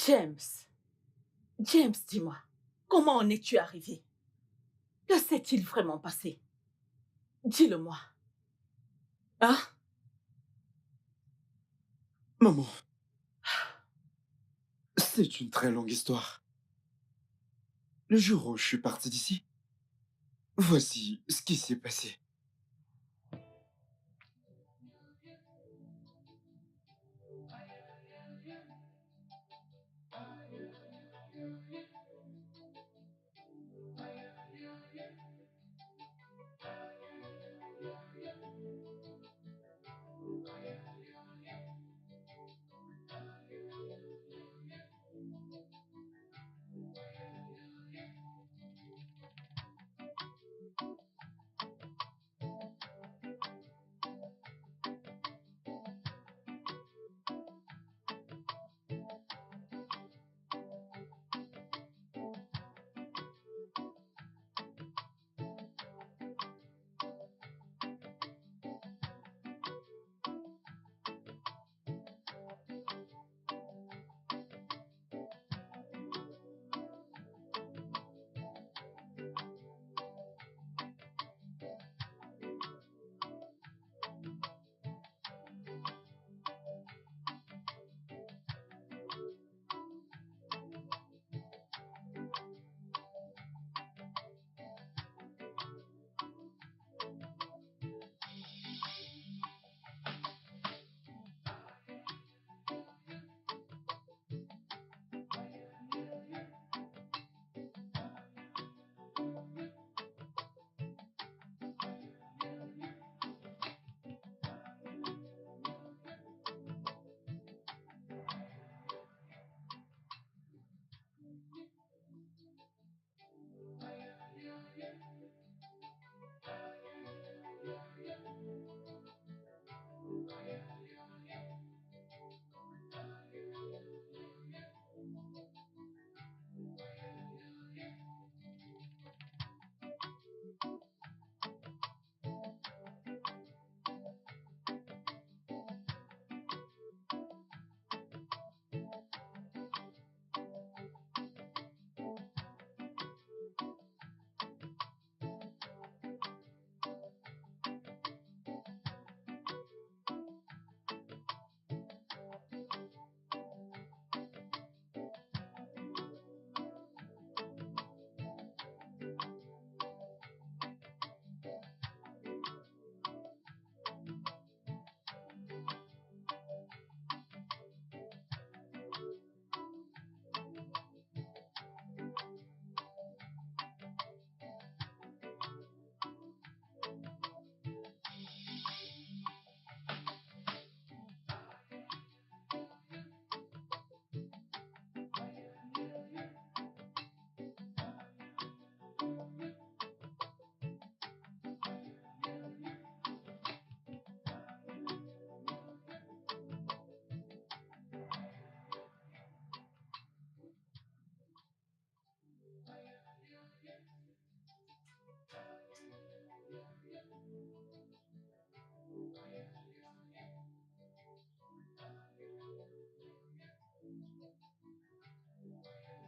James, James, dis-moi, comment en es-tu arrivé? Que s'est-il vraiment passé? Dis-le-moi. Hein? Maman, c'est une très longue histoire. Le jour où je suis parti d'ici, voici ce qui s'est passé.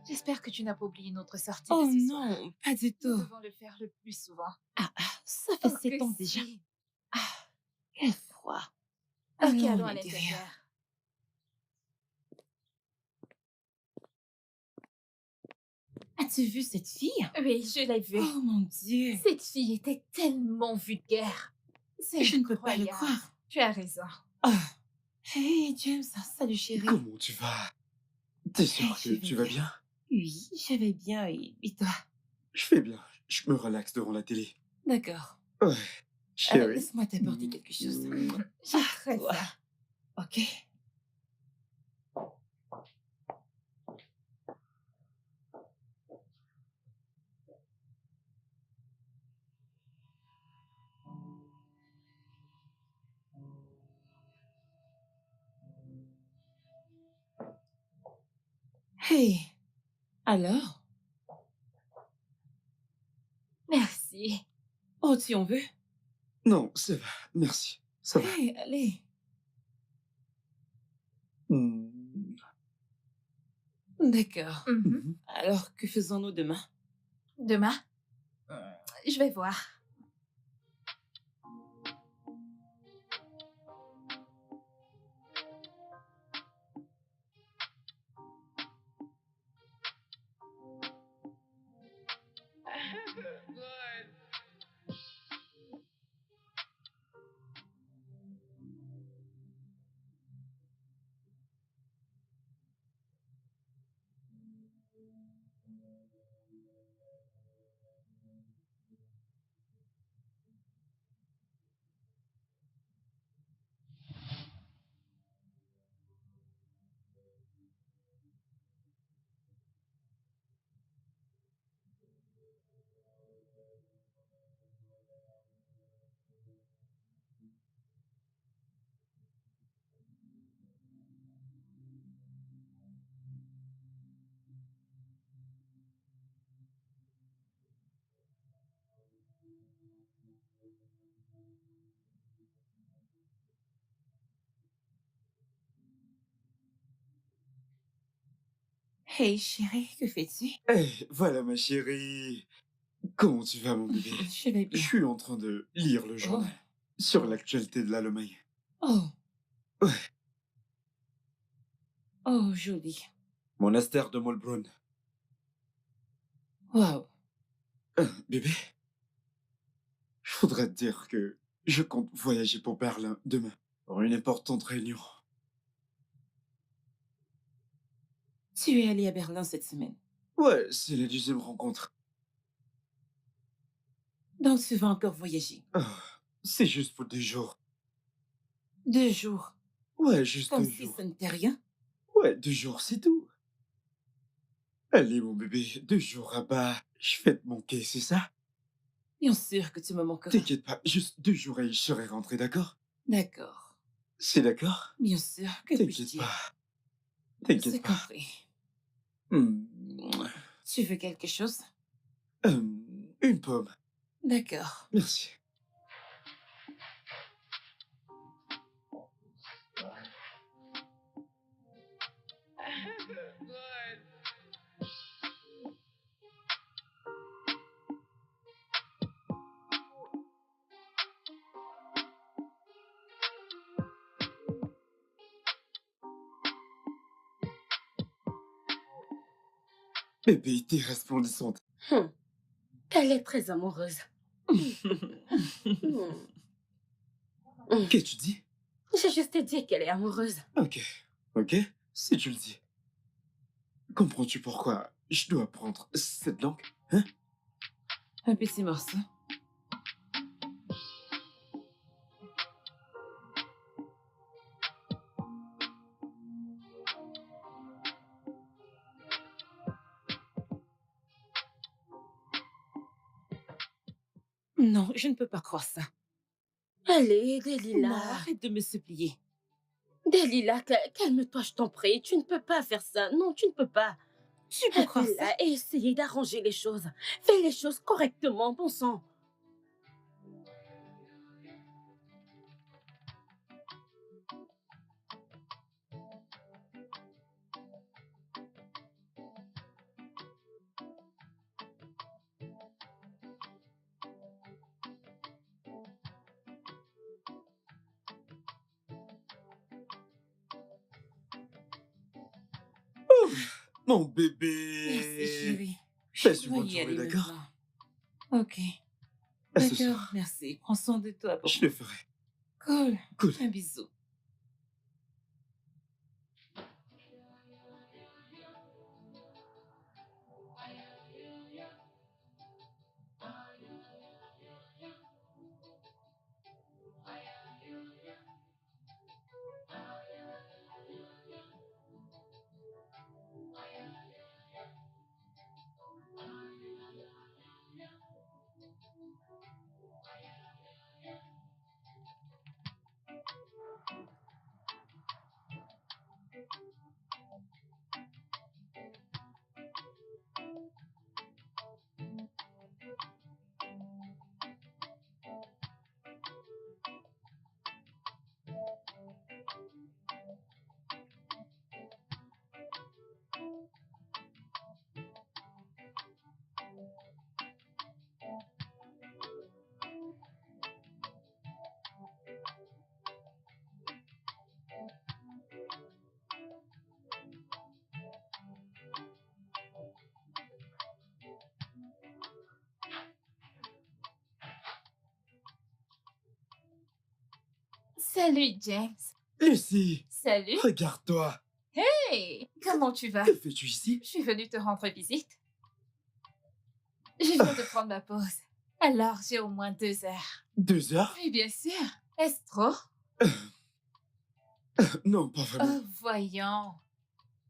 J'espère que tu n'as pas oublié notre sortie de Oh ce soir. non, pas du Nous tout. devons le faire le plus souvent. Ça fait Oh 7 que ans déjà. si. Quel froid. Ok, Allons allons à à l'intérieur. l'intérieur. As-tu vu cette fille? Oui, je l'ai vu. Oh mon Dieu. Cette fille était tellement vulgaire. C'est Je ne peux pas le incroyable. croire. Tu as raison. Oh. Hey James, salut chérie. Comment tu vas? T'es sûr Je que vais tu vas bien. bien? Oui, je vais bien et toi? Je fais bien. Je me relaxe devant la télé. D'accord. Ouais. Chérie. Laisse-moi t'apporter quelque chose. J'ai très Toi. faim. Ok. Hey, alors? Merci. Oh, tu en veux? Non, ça va. Merci. Ça va. Hey, allez. Hmm. D'accord. Mhm. Alors, que faisons-nous demain? Demain, je vais voir. Hey, chérie, que fais-tu? Eh, voilà ma chérie. Comment tu vas, mon bébé? Je vais Je bien. suis en train de lire le Oh, journal sur l'actualité de la Lomagne. oh, Ouais, oh, joli. monastère de Molbrun. Waouh. Bébé, je voudrais te dire que je compte voyager pour Berlin demain pour une importante réunion. Tu es allé à Berlin cette semaine. Ouais, c'est la deuxième rencontre. Donc, tu vas encore voyager. Ah, c'est juste pour 2 jours. 2 jours. Ouais, juste Comme deux si ça jours. n'était rien. Ouais, 2 jours, c'est tout. Allez, mon bébé, 2 jours à bas. Je vais te manquer, c'est ça? Bien sûr que tu me manqueras. T'inquiète pas, juste 2 jours et je serai rentré, d'accord? D'accord. C'est d'accord? Bien sûr. Que puis-je T'inquiète pas, dire? t'inquiète C'est pas. compris. Hmm. Tu veux quelque chose? Une pomme, D'accord. merci. Bébé, t'es resplendissante. Hum, Elle est très amoureuse. Hum. Qu'est-ce que tu dis? J'ai juste dit qu'elle est amoureuse. Ok, ok, si tu le dis. Comprends-tu pourquoi je dois apprendre cette langue? Hein? Un petit morceau. Non, je ne peux pas croire ça. Allez, Non, Delilah. arrête de me supplier. Delilah, calme-toi, je t'en prie. Tu ne peux pas faire ça. Non, tu ne peux pas. Tu peux croire ça? Appelle-la et essayez d'arranger les choses. Fais les choses correctement, bon sang. Mon Merci, bébé! chérie. Je Passe une dois bonne y journée, aller d'accord? maintenant. Ok. À ce D'accord, soir. merci. Prends soin de toi, Je beaucoup. le ferai. Cool. Cool. Un bisou. Salut, James. Lucie, Salut. regarde-toi. Hey, comment tu vas? Que fais-tu ici? Je suis venue te rendre visite. Je viens de prendre ma pause. Alors, j'ai au moins 2 heures. 2 heures? Oui, bien sûr. Est-ce trop? Non, pas vraiment. Oh, voyons.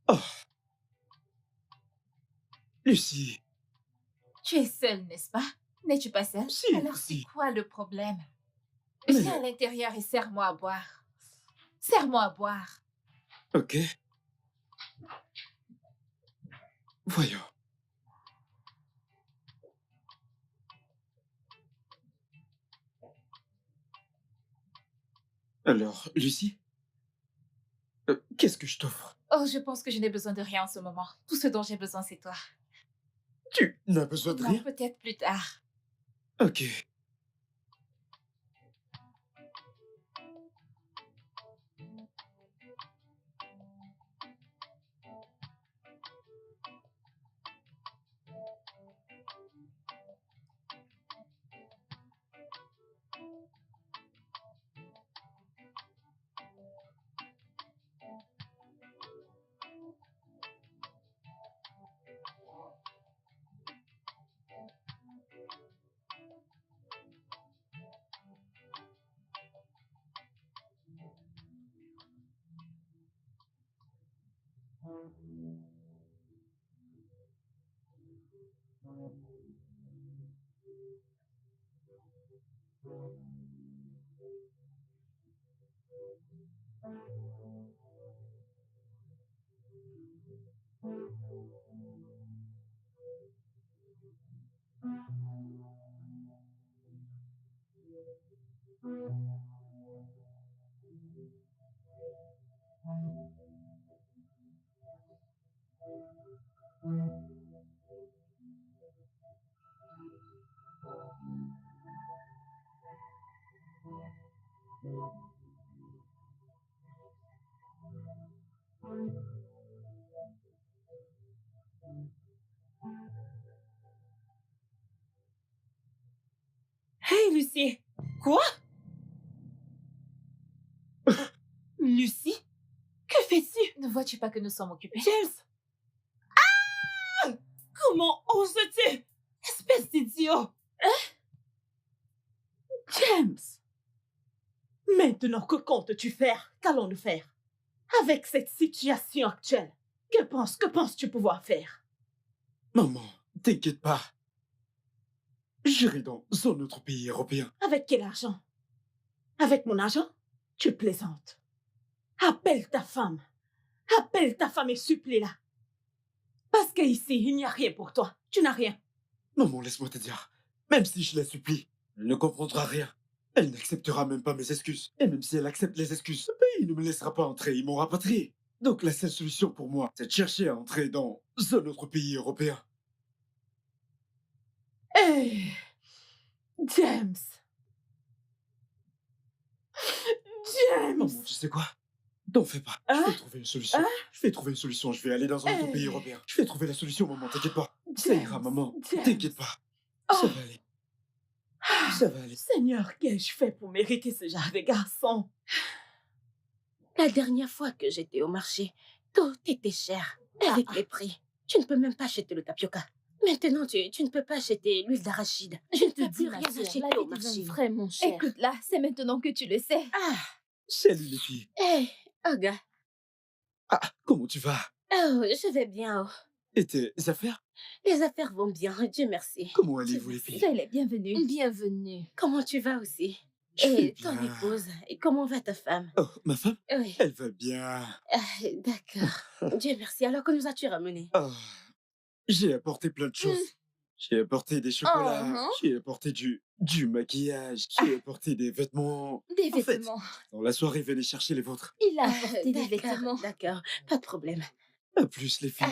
Oh. Lucie, Tu es seule, n'est-ce pas? N'es-tu pas seule? Si, Alors, si. c'est quoi le problème? Mais- Viens à l'intérieur et serre-moi à boire. Serre-moi à boire. ok. Voyons. Alors, Lucie, qu'est-ce que je t'offre? Oh, je pense que je n'ai besoin de rien en ce moment. Tout ce dont j'ai besoin, c'est toi. Tu n'as besoin de Non, rien? peut-être plus tard. Ok. Hey, Lucie. Quoi? Lucie? Que fais-tu? Ne vois-tu pas que nous sommes occupés? James! Ah! Comment oses-tu? Espèce d'idiot! James! Maintenant, que comptes-tu faire? Qu'allons-nous faire? Avec cette situation actuelle, que penses-tu pouvoir faire? Maman, t'inquiète pas. J'irai dans un autre pays européen. Avec quel argent? Avec mon argent? Tu plaisantes. Appelle ta femme. Appelle ta femme et supplie-la. Parce qu'ici, il n'y a rien pour toi. Tu n'as rien. Maman, laisse-moi te dire. Même si je la supplie, elle ne comprendra rien. Elle n'acceptera même pas mes excuses. Et même si elle accepte les excuses, ce pays ne me laissera pas entrer. Ils m'ont rapatrié. Donc la seule solution pour moi, c'est de chercher à entrer dans un autre pays européen. Hey, James. James. Maman, tu sais quoi? T'en fais pas. Hein? Je vais trouver une solution. Hein? Je vais trouver une solution. Je vais aller dans un autre Hey. pays européen. Je vais trouver la solution, maman. T'inquiète pas. Ça ira, James, maman. James. T'inquiète pas. Ça Oh. va aller. Ça va aller. Seigneur, qu'ai-je fait pour mériter ce genre de garçon? La dernière fois que j'étais au marché, tout était cher, avec les prix. Tu ne peux même pas acheter le tapioca. Maintenant, tu ne peux pas acheter l'huile d'arachide. Je ne peux plus rien acheter au marché. vraiment cher. Écoute là, c'est maintenant que tu le sais. Ah, Salut les filles. hé, Oga. Ah, comment tu vas? Oh, je vais bien. Oh. Et tes affaires? Les affaires vont bien, Dieu merci. Comment allez-vous les filles? Soyez les bienvenus. Bienvenue. Comment tu vas aussi? Je vais Et ton bien. épouse, et comment va ta femme? Oh, ma femme? Oui, Elle va bien. d'accord. Dieu merci. Alors, que nous as-tu ramené? Oh, j'ai apporté plein de choses. J'ai apporté des chocolats. Mhm. J'ai apporté du maquillage. J'ai apporté des vêtements. Des En fait, vêtements. dans la soirée, venez chercher les vôtres. Il a apporté des D'accord, vêtements. d'accord. Pas de problème. À plus les filles.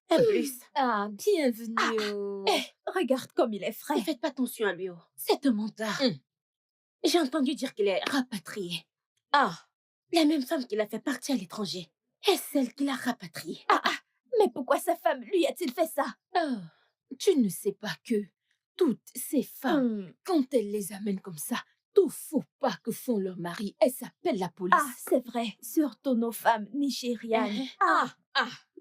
À plus. Ah, bienvenue. au- Regarde comme il est frais. Ne faites pas attention à lui. Oh. C'est un menteur. J'ai entendu dire qu'il est rapatrié. Ah, La même femme qui l'a fait partir à l'étranger est celle qui l'a rapatrié. Mais pourquoi sa femme lui a-t-il fait ça? oh, tu ne sais pas que toutes ces femmes, Hum, quand elles les amènent comme ça, tout faux pas que font leurs maris, elles s'appellent la police. Ah, c'est vrai. Surtout nos femmes nigérianes. Ah,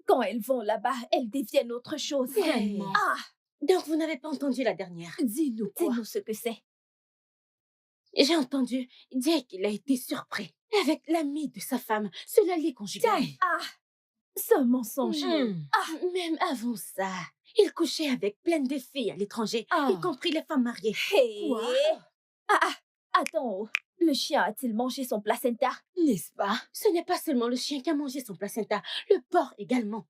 Quand elles vont là-bas, elles deviennent autre chose. Vraiment. Ah, Donc, vous n'avez pas entendu la dernière. dis-nous quoi. Dis-nous ce que c'est. J'ai entendu dire qu'il a été surpris avec l'ami de sa femme, cela l'est conjugal. Ce mensonge. Même avant ça, il couchait avec plein de filles à l'étranger, y compris les femmes mariées. Hey. Quoi? Attends. Le chien a-t-il mangé son placenta? N'est-ce pas? Ce n'est pas seulement le chien qui a mangé son placenta, le porc également.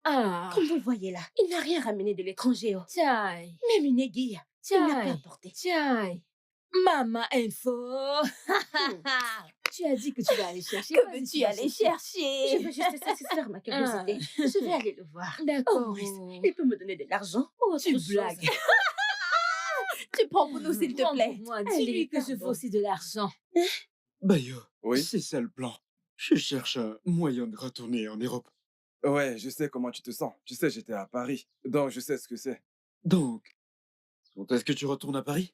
Comme vous le voyez là, il n'a rien ramené de l'étranger. Chai, Même une aiguille, il n'a pas apporté. chai. Mama info. Tu as dit que tu vas aller chercher. Que Vas-y, veux-tu vas aller chercher. chercher? Je veux juste satisfaire ma curiosité. Je vais aller le voir. D'accord. Maurice, il peut me donner de l'argent ou autre Tu chose. blagues. Tu prends pour nous, s'il te Prends plaît. pour moi, Allez, dis-lui que je veux pardon. aussi de l'argent. Bayo, Oui. c'est ça le plan. Je cherche un moyen de retourner en Europe. Ouais, je sais comment tu te sens. Tu sais, j'étais à Paris, donc je sais ce que c'est. Donc, quand est-ce que tu retournes à Paris?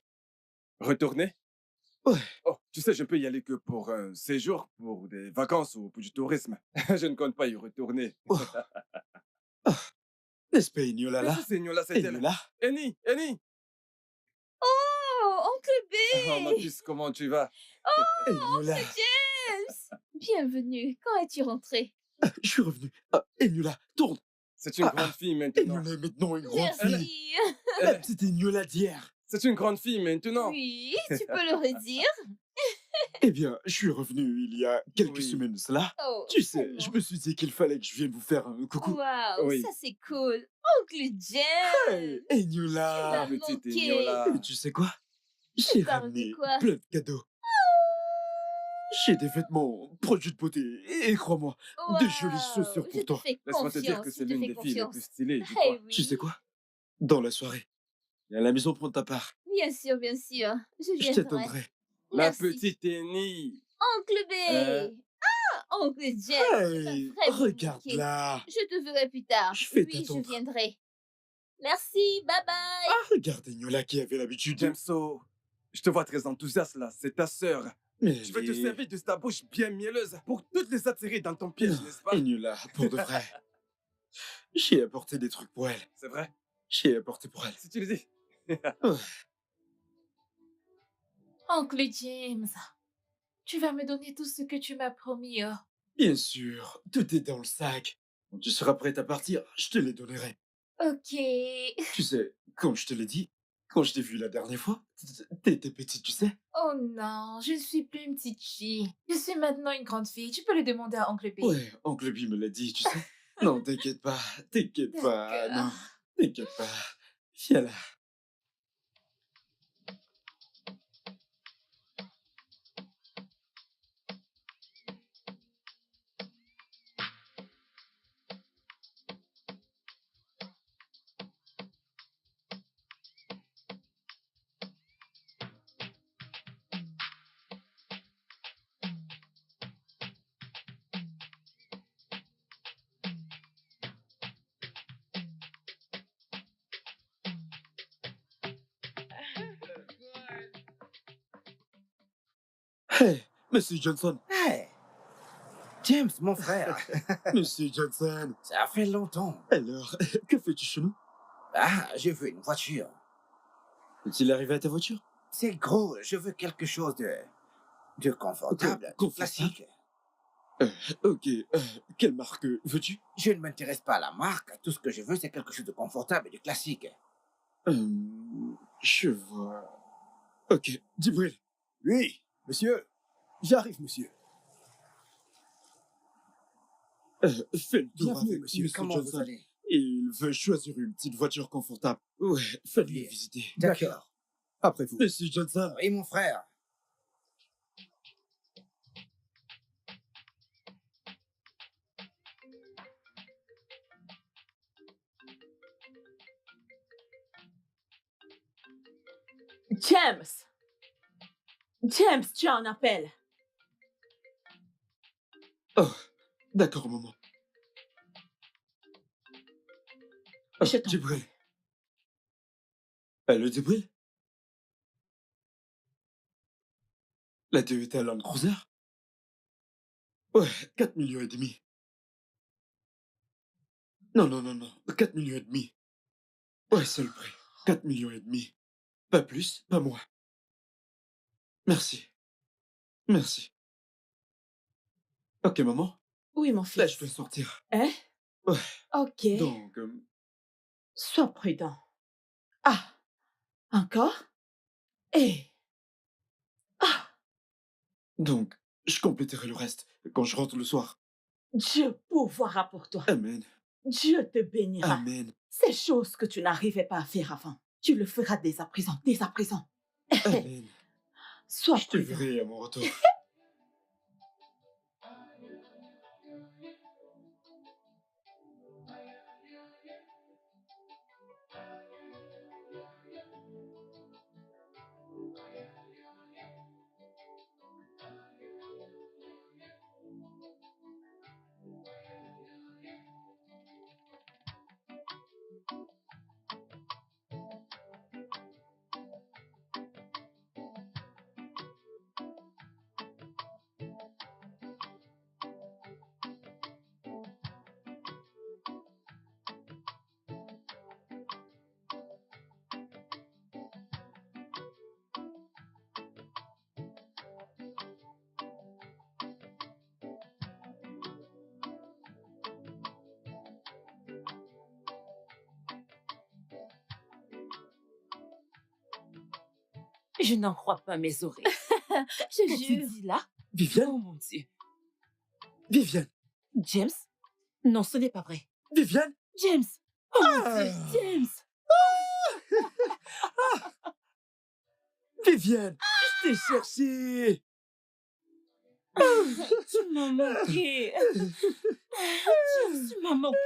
Retourner? Ouais. Oh, tu sais, je peux y aller que pour un séjour, pour des vacances ou pour du tourisme. Je ne compte pas y retourner. N'est-ce pas Ignola Mais là? ça, c'est Nyola, c'est elle. Ignola? Eni, Eni! Oh, oncle B! Oh, ma puce, comment tu vas? Ignola, James! Bienvenue. Quand es-tu rentré? je suis revenu. Ignola, tourne. C'est une grande fille maintenant. Ignola est maintenant une grande fille. Merci. La petite Ignola d'hier. C'est une grande fille maintenant. Oui, tu peux le redire. Eh bien, je suis revenu il y a quelques Oui. semaines de cela. Oh, Tu sais, tellement. je me suis dit qu'il fallait que je vienne vous faire un coucou. Waouh, Oui. ça c'est cool. Oncle James! Hey, Ignola. Ah, Petite manqué. Nyola. Et tu sais quoi? J'ai parles ramené de quoi? plein de cadeaux. J'ai des vêtements, produits de beauté et crois-moi, de jolies Waouh, chaussures je pour te toi. fais Laisse-moi te dire confiance, que je c'est te l'une fais des filles les confiance. plus stylées, dis Eh quoi. oui. Tu sais quoi? Dans la soirée, il y a la maison pour ta part. Bien sûr, bien sûr. Je Je viendrai. t'attendrai. La Merci. petite Eni. Oncle B! Oncle James! Hey, vraiment regarde manqué. là. Je te verrai plus tard. Je vais Oui, je t'attendre. viendrai. Merci, bye bye! Regarde Ignola qui avait l'habitude. Jameso, je te vois très enthousiaste là. C'est ta sœur. Mais Je vais te elle est- servir de ta bouche bien mielleuse pour toutes les attirer dans ton piège, n'est-ce pas? Ignola, pour de vrai. J'ai apporté des trucs pour elle. C'est vrai? J'ai apporté pour elle. Si tu le dis. Oncle James, tu vas me donner tout ce que tu m'as promis. Oh. Bien sûr, tout est dans le sac. Quand tu seras prête à partir, je te les donnerai. Ok. Tu sais, comme je te l'ai dit, quand je t'ai vu la dernière fois, t'étais petite, tu sais. Oh non, je ne suis plus une petite fille. Je suis maintenant une grande fille. Tu peux le demander à Oncle B. Ouais, Oncle B me l'a dit, tu sais. Non, t'inquiète pas, non, t'inquiète pas. Viens là. Hey, Monsieur Johnson, Hey, James, mon frère, Monsieur Johnson. ça fait longtemps. Alors, que fais-tu chez nous? Ah, je veux une voiture. Est-il arrivé à ta voiture? C'est gros, je veux quelque chose de confortable, Confortable. classique. Ok, quelle marque veux-tu? Je ne m'intéresse pas à la marque, tout ce que je veux, c'est quelque chose de confortable et de classique. Je vois. Ok, Djibril. Oui, monsieur. J'arrive, monsieur. Fais le tour Bienvenue, avec monsieur. Monsieur Comment vous Johnson. allez? Il veut choisir une petite voiture confortable. Ouais, faites-le Bien. visiter. D'accord. Après vous. Monsieur Johnson. Et mon frère? James! James, tu as un appel. Oh, d'accord, maman. Oh, Je t'en Djibril. Allô, Djibril? La Toyota Land Cruiser? Ouais, 4 millions et demi. Non, non, non, non, 4 millions et demi. Ouais, c'est le prix. 4 millions et demi. Pas plus, pas moins. Merci. Merci. Ok, maman. Oui, mon Là, fils. je dois sortir. Hein? Ouais. Ok. Donc, Sois prudent. Ah, encore? Eh, ah, donc, je compléterai le reste quand je rentre le soir. Dieu pourvoira pour toi. Amen. Dieu te bénira. Amen. Ces choses que tu n'arrivais pas à faire avant, tu le feras dès à présent, dès à présent. Amen. Sois Je te prudent. verrai à mon retour. Je n'en crois pas mes oreilles. Je Qu'as-tu jure. dit là? Viviane? Oh mon Dieu. Viviane? James? Non, ce n'est pas vrai. Viviane? James! Oh mon Ah! Dieu, James! Viviane, je t'ai cherché. Tu m'as manqué. James, tu m'as manqué.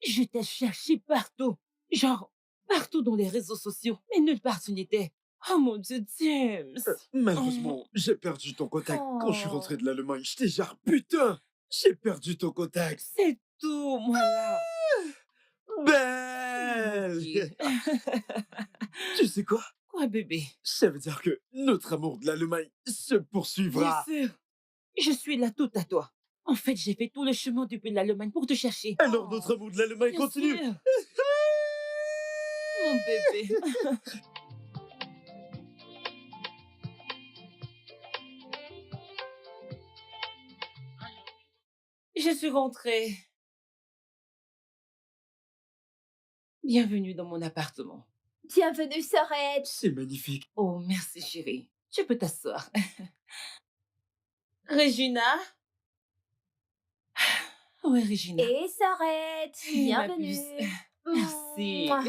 Je t'ai cherché partout. Genre, partout dans les réseaux sociaux. Mais nulle part tu n'étais. Oh mon Dieu, James! Malheureusement, j'ai perdu ton contact quand je suis rentré de l'Allemagne. J'étais genre, putain, j'ai perdu ton contact. C'est tout, moi là. Belle! Tu sais quoi? Quoi, bébé? Ça veut dire que notre amour de l'Allemagne se Bien poursuivra. sûr. Je suis là tout à toi. En fait, j'ai fait tout le chemin depuis l'Allemagne pour te chercher. Alors notre amour de l'Allemagne Bien continue. sûr. Mon bébé. Je suis rentrée. Bienvenue dans mon appartement. Bienvenue, sœurette. C'est magnifique. Oh, merci chérie. Tu peux t'asseoir. Regina? Ouais, Regina. Et sœurette. Eh, ma Bienvenue. puce. Merci. Mouah.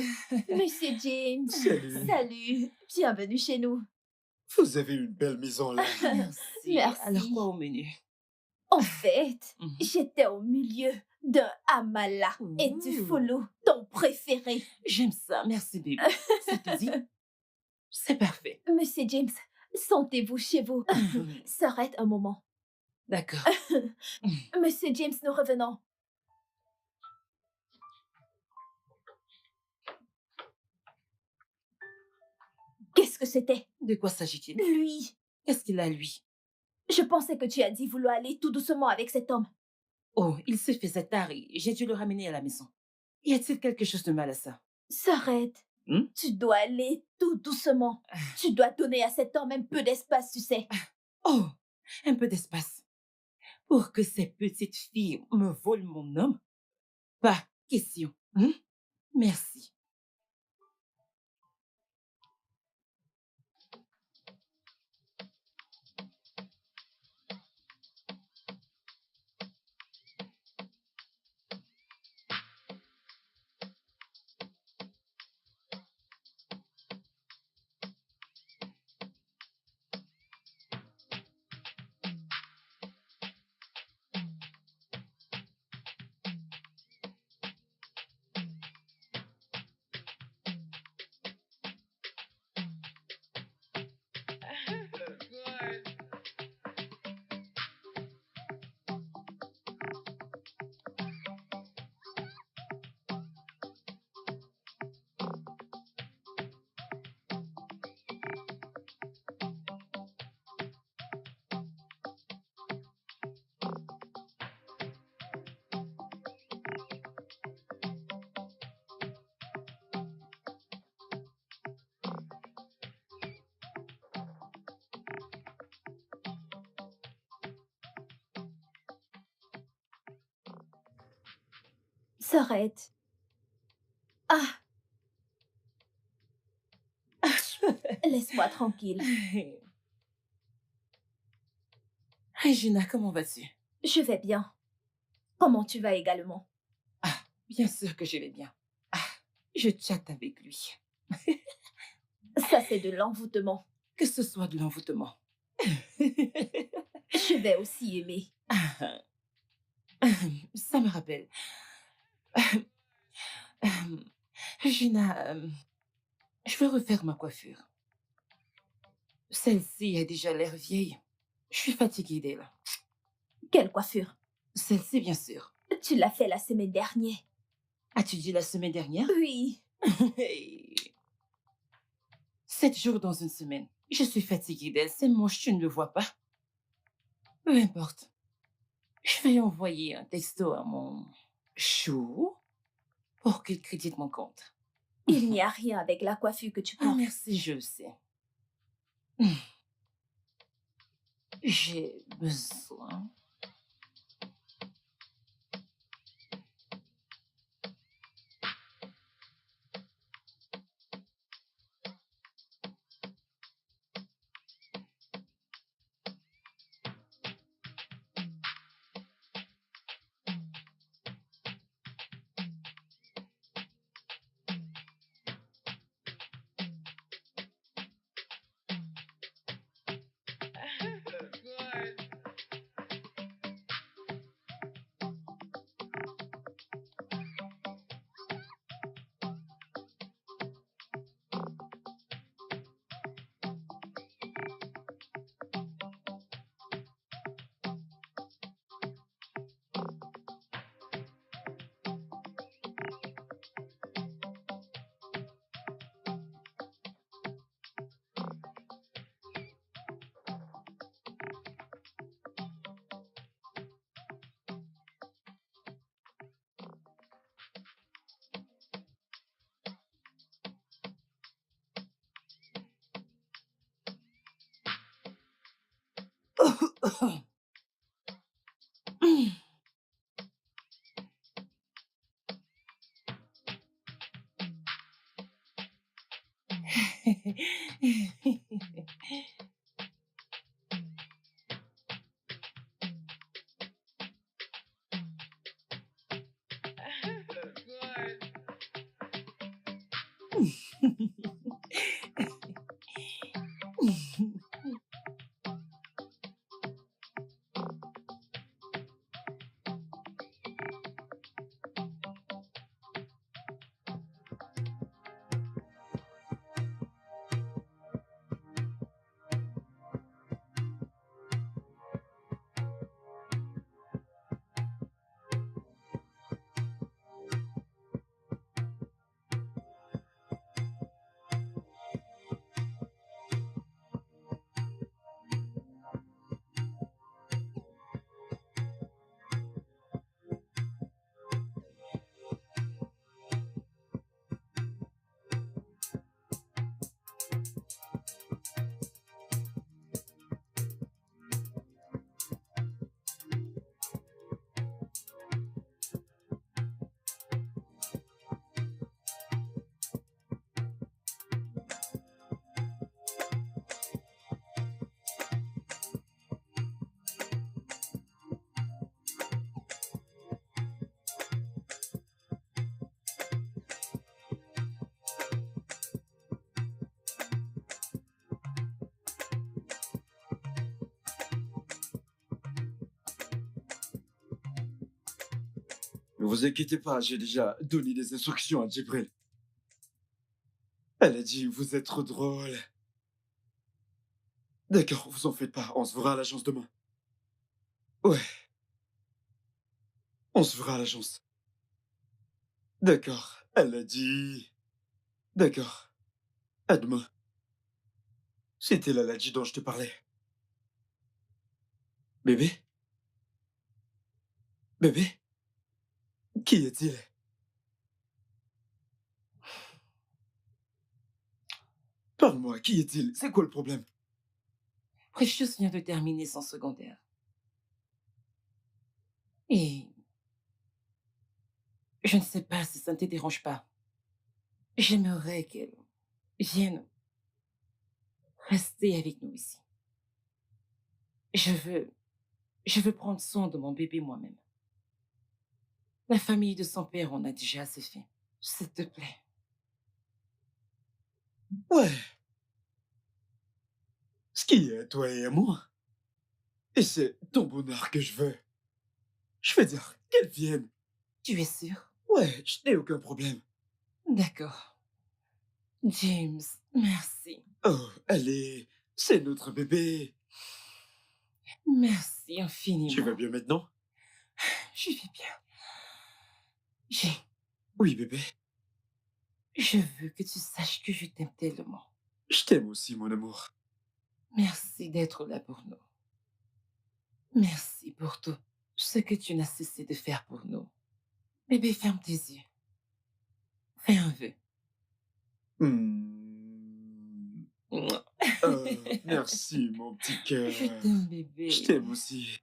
Monsieur James. Salut. Salut. Bienvenue chez nous. Vous avez une belle maison là. Merci. Merci. Alors, quoi au menu? En fait, Mhm. j'étais au milieu d'un amala et du Ouh. foulou, ton préféré. J'aime ça. Merci, bébé. Ça te dit? C'est parfait. Monsieur James, sentez-vous chez vous. Sœurette, un moment. D'accord. Monsieur James, nous revenons. Qu'est-ce que c'était? De quoi s'agit-il? Lui. Qu'est-ce qu'il a, lui? Je pensais que tu as dit vouloir aller tout doucement avec cet homme. Oh, il se faisait tard et j'ai dû le ramener à la maison. Y a-t-il quelque chose de mal à ça? Sœurette, tu dois aller tout doucement. Tu dois donner à cet homme un peu d'espace, tu sais. Oh, un peu d'espace. Pour que ces petites filles me volent mon homme? Pas question. Merci. S'arrête. Ah, laisse-moi tranquille. Regina, comment vas-tu? Je vais bien. Comment tu vas également? Ah, bien sûr que je vais bien. Ah, je chatte avec lui. Ça, c'est de l'envoûtement. Que ce soit de l'envoûtement. Je vais aussi aimer. Ça me rappelle. Regina, je veux refaire ma coiffure. Celle-ci a déjà l'air vieille. Je suis fatiguée d'elle. Quelle coiffure? Celle-ci, bien sûr. Tu l'as fait la semaine dernière. As-tu dit la semaine dernière? Oui. 7 jours dans une semaine. Je suis fatiguée d'elle. C'est moche, tu ne le vois pas. Peu importe. Je vais envoyer un texto à mon chou pour qu'il crédite mon compte. Il n'y a rien avec la coiffure que tu Ah, portes. merci, je le sais. J'ai besoin. Ne vous inquiétez pas, j'ai déjà donné des instructions à Djibril. Elle a dit, vous êtes trop drôle. D'accord, vous en faites pas, on se verra à l'agence demain. Ouais. On se verra à l'agence. D'accord, elle a dit... D'accord. À demain. C'était la Ladji dont je te parlais. Bébé? Bébé? Qui est-il? Parle-moi, qui est-il? C'est quoi le problème? Precious vient de terminer son secondaire. Et Je ne sais pas si ça ne te dérange pas. J'aimerais qu'elle vienne rester avec nous ici. Je veux prendre soin de mon bébé moi-même. La famille de son père en a déjà assez fait. S'il te plaît. Ouais. Ce qui est à toi et à moi. Et c'est ton bonheur que je veux. Je veux dire, qu'elle vienne. Tu es sûr? Ouais, je n'ai aucun problème. D'accord. James, merci. Oh, allez, c'est notre bébé. Merci infiniment. Tu vas bien maintenant? Je vais bien. J'ai... Oui, bébé. Je veux que tu saches que je t'aime tellement. Je t'aime aussi, mon amour. Merci d'être là pour nous. Merci pour tout ce que tu n'as cessé de faire pour nous. Bébé, ferme tes yeux. Fais un vœu. Merci, mon petit cœur. Je t'aime, bébé. Je t'aime aussi.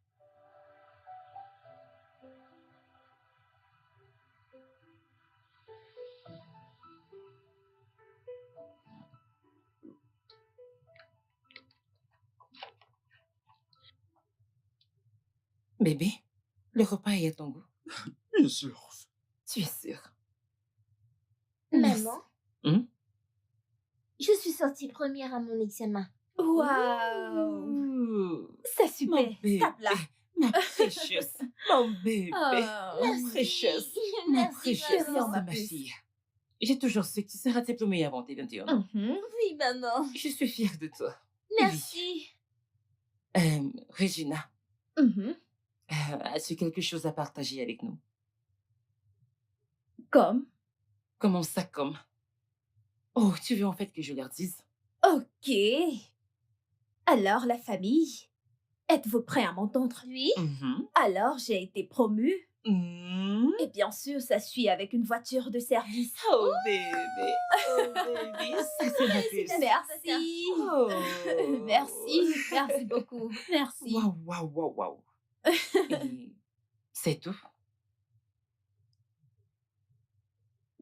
Bébé, le repas est à ton goût. Bien sûr. Tu es sûr? Maman, Hum? je suis sortie première à mon examen. Waouh! Ouh, C'est mon super. bébé, Tape là. ma précieuse, mon bébé, Oh, mon précieuse, mon Merci, précieux, maman. ma fille. J'ai toujours su que tu seras diplômée avant tes 21 ans. Oui, maman. Je suis fière de toi. Merci. Regina, Mhm. as-tu quelque chose à partager avec nous? Comme? Comment ça, comme? Oh, tu veux en fait que je leur dise? Ok. Alors, la famille, êtes-vous prêts à m'entendre? Oui. Mhm. Alors, j'ai été promue. Mhm. Et bien sûr, ça suit avec une voiture de service. Oh, bébé. Oh, bébé. Ça, c'est ma puce. Merci. Oh. Merci. Merci beaucoup. Merci. Waouh, waouh, waouh, waouh. Et c'est tout?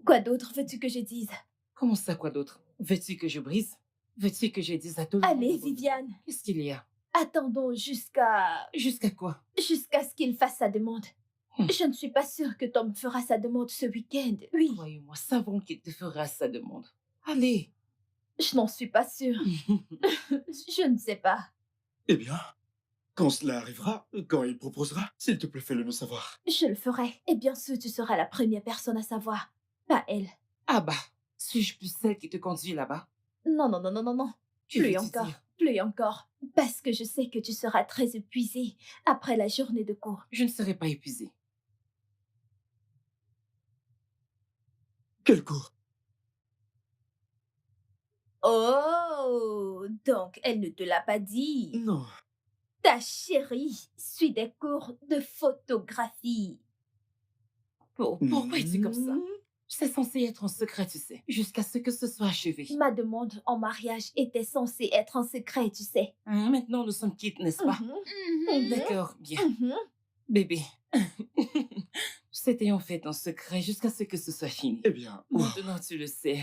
Quoi d'autre veux-tu que je dise? Comment ça, quoi d'autre? Veux-tu que je brise? Veux-tu que je dise à tout le monde? Allez, Viviane. Qu'est-ce qu'il y a? Attendons jusqu'à Jusqu'à quoi? ce qu'il fasse sa demande. Je ne suis pas sûre que Tom fera sa demande ce week-end. Oui, Croyez-moi, savons qu'il te fera sa demande. Allez. je n'en suis pas sûre. Je ne sais pas. Eh bien, quand cela arrivera, quand il proposera, s'il te plaît, fais-le nous savoir. Je le ferai. Et bien sûr, tu seras la première personne à savoir. Pas elle. Ah bah, suis-je plus celle qui te conduit là-bas? Non, non, non, non, non, non. Que Plus veux-tu encore. dire? Plus encore. Parce que je sais que tu seras très épuisée après la journée de cours. Je ne serai pas épuisée. Quel cours? Oh, donc elle ne te l'a pas dit. Non. Ta chérie suit des cours de photographie. Pourquoi es-tu comme ça? Mhm. C'est censé être en secret, tu sais, jusqu'à ce que ce soit achevé. Ma demande en mariage était censée être en secret, tu sais. Maintenant, nous sommes quittes, n'est-ce pas? D'accord, bien. Mhm. Bébé, c'était en fait en secret jusqu'à ce que ce soit fini. Eh bien, wow. Maintenant, tu le sais.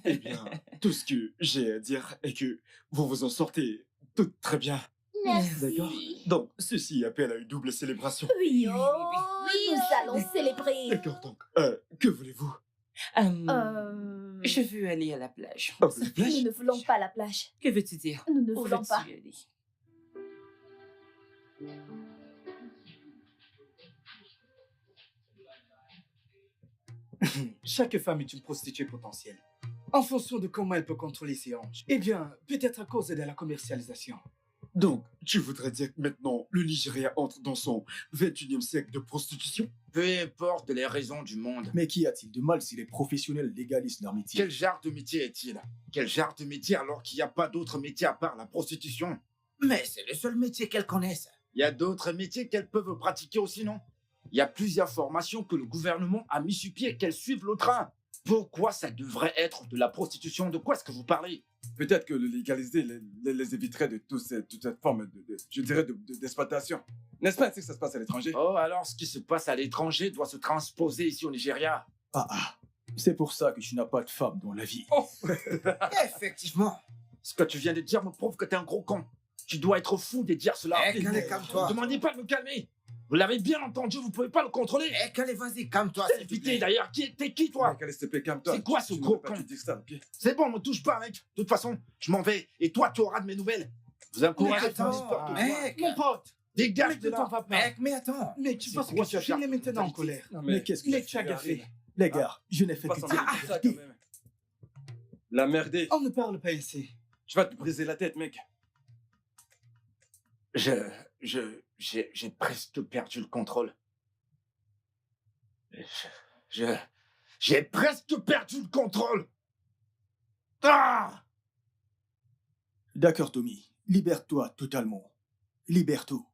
Eh bien, tout ce que j'ai à dire est que vous vous en sortez toutes très bien. Merci. D'accord? Donc, ceci appelle à une double célébration. Oui, Oui, oh, oui, nous allons célébrer. D'accord, donc, que voulez-vous? Je veux aller à la plage. Oh, la plage? Nous ne voulons pas la plage. Que veux-tu dire? Nous ne Où voulons veux-tu pas. aller? Chaque femme est une prostituée potentielle. En fonction de comment elle peut contrôler ses hanches. Eh bien, peut-être à cause de la commercialisation. Donc, tu voudrais dire que maintenant, le Nigeria entre dans son 21e siècle de prostitution? Peu importe les raisons du monde. Mais qu'y a-t-il de mal si les professionnels légalisent leur métier? Quel genre de métier est-il? Quel genre de métier alors qu'il n'y a pas d'autre métier à part la prostitution? Mais c'est le seul métier qu'elles connaissent. Il y a d'autres métiers qu'elles peuvent pratiquer aussi, non? Il y a plusieurs formations que le gouvernement a mis sur pied et qu'elles suivent le train. Pourquoi ça devrait être de la prostitution? De quoi est-ce que vous parlez? Peut-être que le légaliser les éviterait de toute cette forme je dirais, d'exploitation. N'est-ce pas ainsi que ça se passe à l'étranger? Oh, alors ce qui se passe à l'étranger doit se transposer ici au Nigeria. C'est pour ça que tu n'as pas de femme dans la vie. Oh. Effectivement. Ce que tu viens de dire me prouve que t'es un gros con. Tu dois être fou de dire cela. Calme-toi. Ne demandez pas de me calmer. Vous l'avez bien entendu, vous pouvez pas le contrôler. Vas-y, calme-toi. T'es invité d'ailleurs. T'es qui, toi? Mec, allez, s'il te plaît, calme-toi. C'est quoi ce gros con? C'est bon, me touche pas, mec. De toute façon, je m'en vais. Et toi, tu auras de mes nouvelles. Vous encouragez attends, n'importe mec. quoi. Mon pote, dégage de Ne t'en là. va pas. Mec, mais attends. Mec, tu penses quoi, que tu vas tu faire? es maintenant en colère. Mais qu'est-ce que Mec, tu as gaffé. Les gars, je n'ai fait Pas que s'en dire. mêler de ça, quand même. La merdée. On ne parle pas ainsi. Tu vas te briser la tête, mec. J'ai presque perdu le contrôle. J'ai presque perdu le contrôle. Ah! D'accord, Tommy. Libère-toi totalement. Libère tout.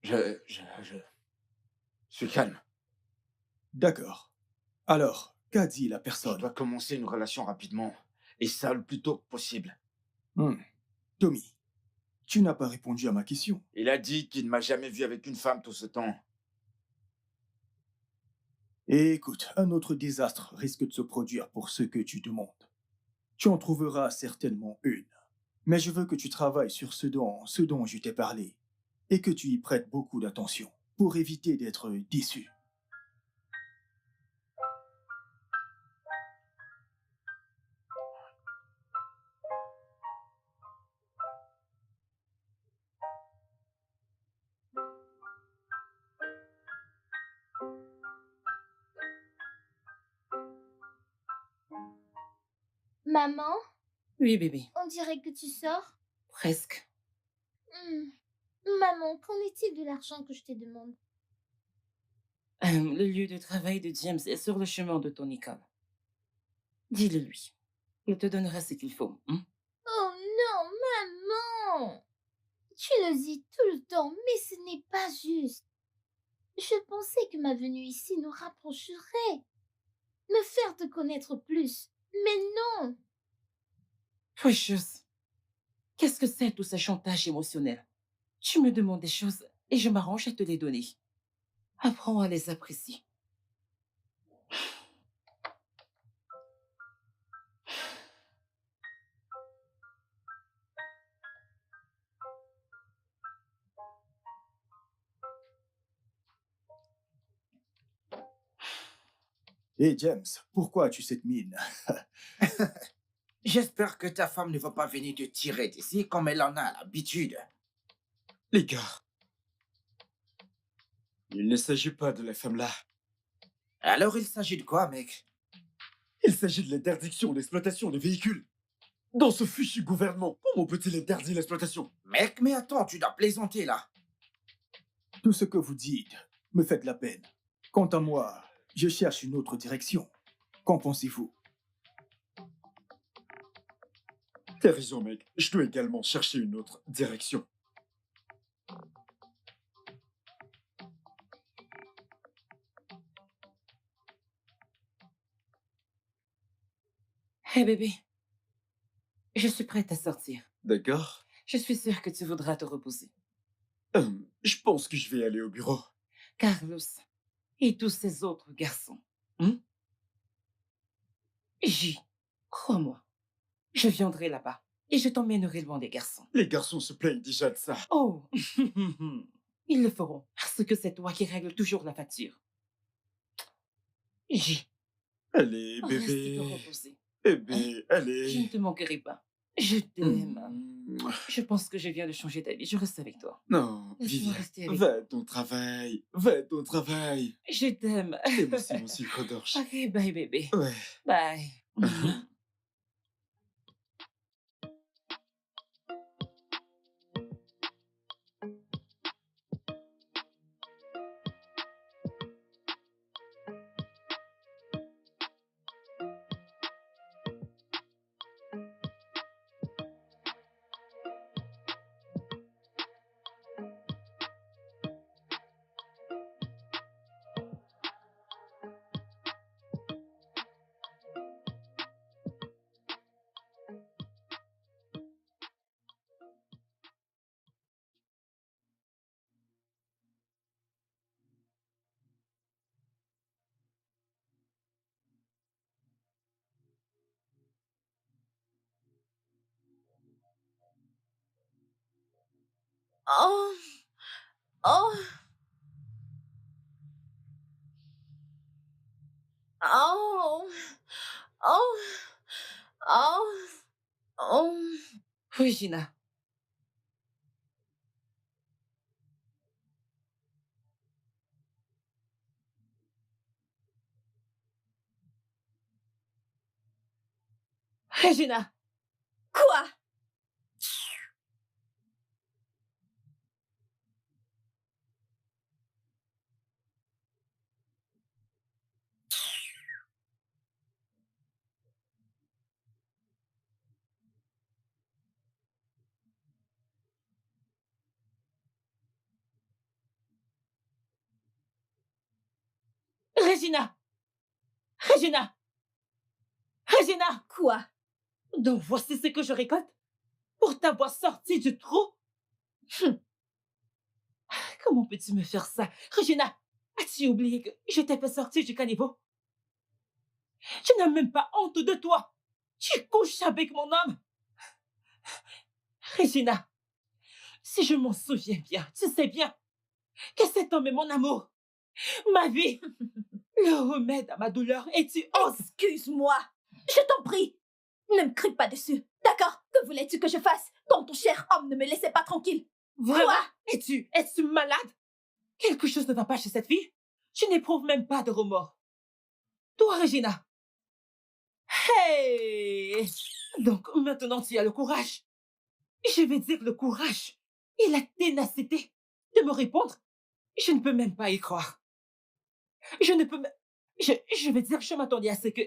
Je suis calme. D'accord. Alors, qu'a dit la Je personne? dois commencer une relation rapidement. Et ça le plus tôt que possible. Tommy, tu n'as pas répondu à ma question. Il a dit qu'il ne m'a jamais vu avec une femme tout ce temps. Et écoute, un autre désastre risque de se produire pour ce que tu demandes. Tu en trouveras certainement une. Mais je veux que tu travailles sur ce dont je t'ai parlé. Et que tu y prêtes beaucoup d'attention pour éviter d'être déçu. Maman, Oui, bébé. on dirait que tu sors. Presque. Maman, qu'en est-il de l'argent que je te demande? Le lieu de travail de James est sur le chemin de ton école. Dis-le lui. Il te donnera ce qu'il faut. Oh non, maman! Tu le dis tout le temps, mais ce n'est pas juste. Je pensais que ma venue ici nous rapprocherait. Me faire te connaître plus. Mais non! Precious, qu'est-ce que c'est tout ce chantage émotionnel? Tu me demandes des choses et je m'arrange à te les donner. Apprends à les apprécier. Hé James, pourquoi as-tu cette mine? J'espère que ta femme ne va pas venir te tirer d'ici comme elle en a l'habitude. Les gars, il ne s'agit pas de la femme-là. Alors il s'agit de quoi, mec? Il s'agit de l'interdiction d'exploitation des véhicules. Dans ce fichu gouvernement, comment peut-il interdire l'exploitation? Mec, mais attends, tu dois plaisanter là. Tout ce que vous dites me fait de la peine. Quant à moi, je cherche une autre direction. Qu'en pensez-vous? T'as raison, mec. Je dois également chercher une autre direction. Hé bébé, je suis prête à sortir. D'accord. Je suis sûre que tu voudras te reposer. Je pense que je vais aller au bureau. Carlos et tous ces autres garçons. J, crois-moi, je viendrai là-bas et je t'emmènerai loin des garçons. Les garçons se plaignent déjà de ça. Oh, ils le feront parce que c'est toi qui règles toujours la facture. J, Allez, reste bébé. te reposer. Bébé, Je allez. ne te manquerai pas. Je t'aime. Je pense que je viens de changer d'avis. Je reste avec toi. Non, Laisse-moi Viviane, rester avec va à ton travail. Va à ton travail. Je t'aime. Et moi aussi, mon sucre d'orge. Ok, bye bébé. Ouais. Bye. Oh. Oh. Oh. Oh. Oh. Oh. Regina. Regina. Quoi? Regina. Regina. Regina. Quoi? Donc voici ce que je récolte pour t'avoir sorti du trou. Comment peux-tu me faire ça? Regina, as-tu oublié que je t'ai fait sortir du caniveau? Tu n'as même pas honte de toi. Tu couches avec mon homme. Regina, si je m'en souviens bien, tu sais bien que cet homme est mon amour, ma vie, le remède à ma douleur, et tu oses. Excuse-moi. Je t'en prie. Ne me crie pas dessus. D'accord? Que voulais-tu que je fasse quand ton cher homme ne me laissait pas tranquille? Vraiment? Quoi? Es-tu malade? Quelque chose ne va pas chez cette fille? Tu n'éprouves même pas de remords. Toi, Regina. Hey! Donc maintenant tu as le courage. Je vais dire le courage et la ténacité de me répondre. Je ne peux même pas y croire. Je ne peux même... Je vais dire que je m'attendais à ce que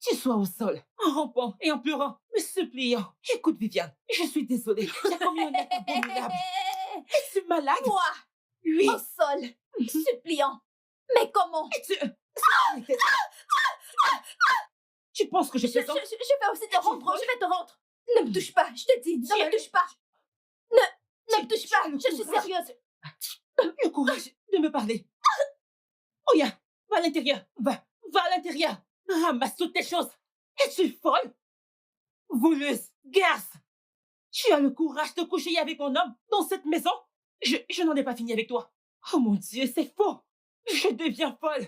tu sois au sol, en rampant et en pleurant, me suppliant. Écoute, Viviane, je suis désolée. J'ai commis un acte abominable. Es-tu malade? Moi? Oui. Au sol, suppliant. Mais comment? Tu penses que je Je plaisante? vais aussi te rendre. Je vais te rendre. Ne me touche pas. Je te dis, ne me touche pas. Ne me touche pas. Je suis sérieuse. Le courage de me parler. Oh, ya, va à l'intérieur. Va à l'intérieur. Ramasse toutes tes choses. Es-tu folle? Voleuse, garce. Tu as le courage de coucher avec mon homme dans cette maison? Je n'en ai pas fini avec toi. Oh mon Dieu, c'est faux. Je deviens folle.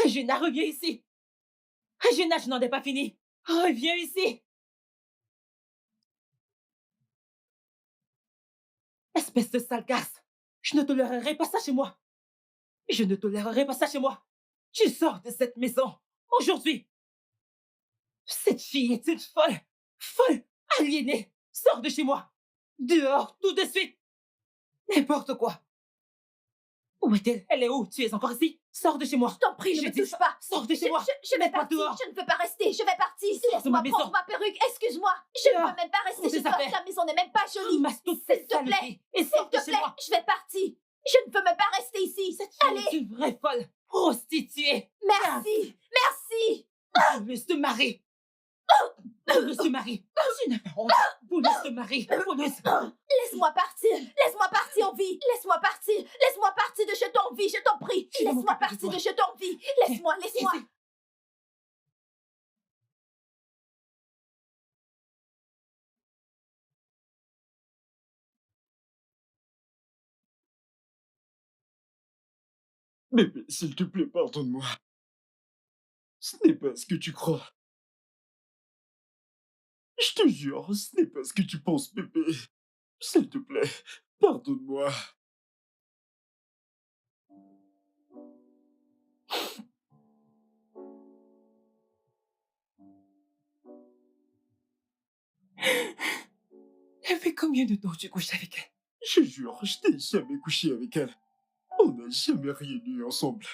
Regina, reviens ici. Regina, je n'en ai pas fini. Reviens ici. Espèce de sale garce. Je ne tolérerai pas ça chez moi. Je ne tolérerai pas ça chez moi. Tu sors de cette maison aujourd'hui. Cette fille est une folle. Folle. Aliénée. Sors de chez moi. Dehors, tout de suite. N'importe quoi. Où est-elle? Elle est où? Tu es encore ici? Sors de chez moi. Je t'en prie, ne me touche pas. Sors de chez moi. Je vais Pas partir. dehors. Je ne peux pas rester. Je vais partir. Sors de ma Laisse-moi maison. prendre ma perruque. Excuse-moi. Je ne Dehors. peux même pas rester Prends chez tes toi. affaires. Ta maison n'est même pas jolie. Ramasse toutes S'il ces te plaît. saletés et S'il sors de te chez plaît. moi. Je vais partir. Je ne peux même pas rester ici. Cette fille Allez. est une vraie folle. Prostituée. Merci. Merci. Voleuse de mari. Voleuse de mari. Tu n'as pas honte. Voleuse de mari. Voleuse. Laisse-moi partir. Laisse-moi partir en vie. Laisse-moi partir. Laisse-moi partir de je t'en vie. Je t'en prie. Je vais Laisse-moi m'occuper de partir toi. de je t'en vie. Laisse-moi. Laisse-moi. Ici. Bébé, s'il te plaît, pardonne-moi. Ce n'est pas ce que tu crois. Je te jure, ce n'est pas ce que tu penses, bébé. S'il te plaît, pardonne-moi. Ça fait combien de temps que tu couches avec elle? Je jure, je n'ai jamais couché avec elle. On n'a jamais rien eu ensemble.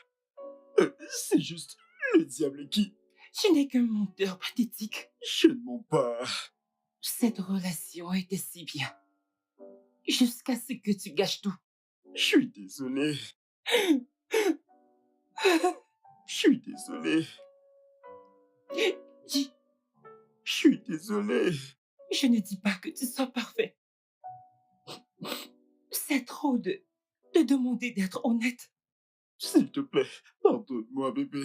C'est juste le diable qui... Tu n'es qu'un menteur pathétique. Je ne mens pas. Cette relation était si bien. Jusqu'à ce que tu gâches tout. Je suis désolé. Je suis désolé. Dis, Je suis désolé. je ne dis pas que tu sois parfait. C'est trop de demander d'être honnête. S'il te plaît, pardonne-moi, bébé.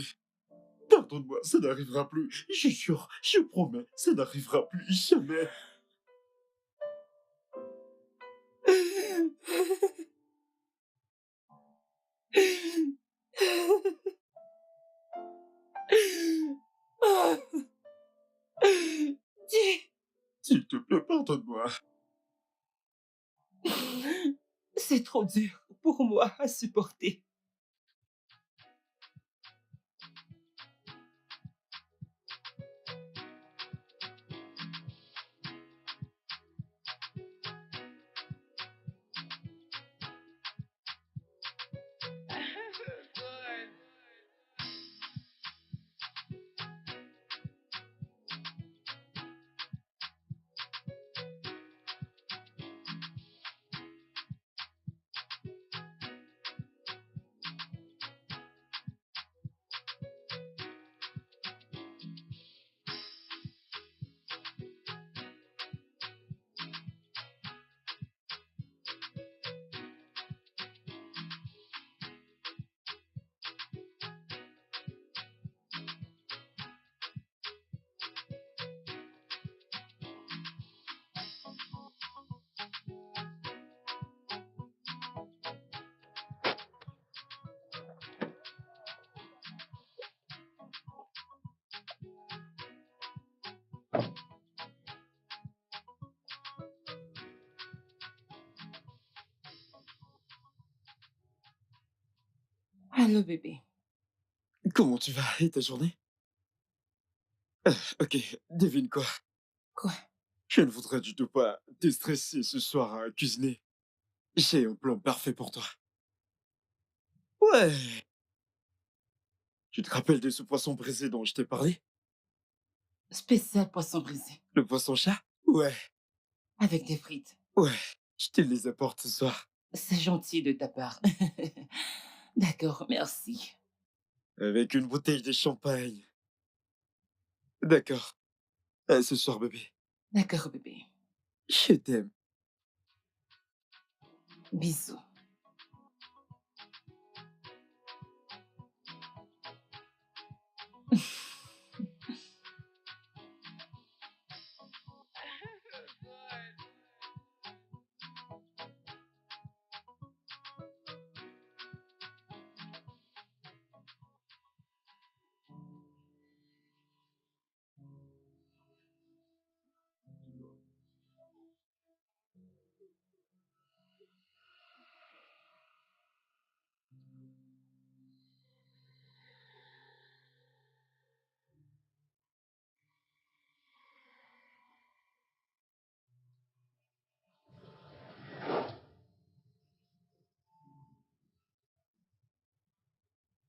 Pardonne-moi, ça n'arrivera plus. Je jure, je promets, ça n'arrivera plus jamais. Dis, S'il te plaît, pardonne-moi. c'est trop dur pour moi à supporter. Allô, bébé. Comment tu vas et ta journée? Ok, devine quoi? Quoi? Je ne voudrais du tout pas te stresser ce soir à cuisiner. J'ai un plan parfait pour toi. Ouais. Tu te rappelles de ce poisson brisé dont je t'ai parlé? Spécial poisson brisé. Le poisson-chat? Ouais, Avec des frites. ouais. Je te les apporte ce soir. C'est gentil de ta part. D'accord, merci. Avec une bouteille de champagne. D'accord. À ce soir, bébé. D'accord, bébé. Je t'aime. Bisous.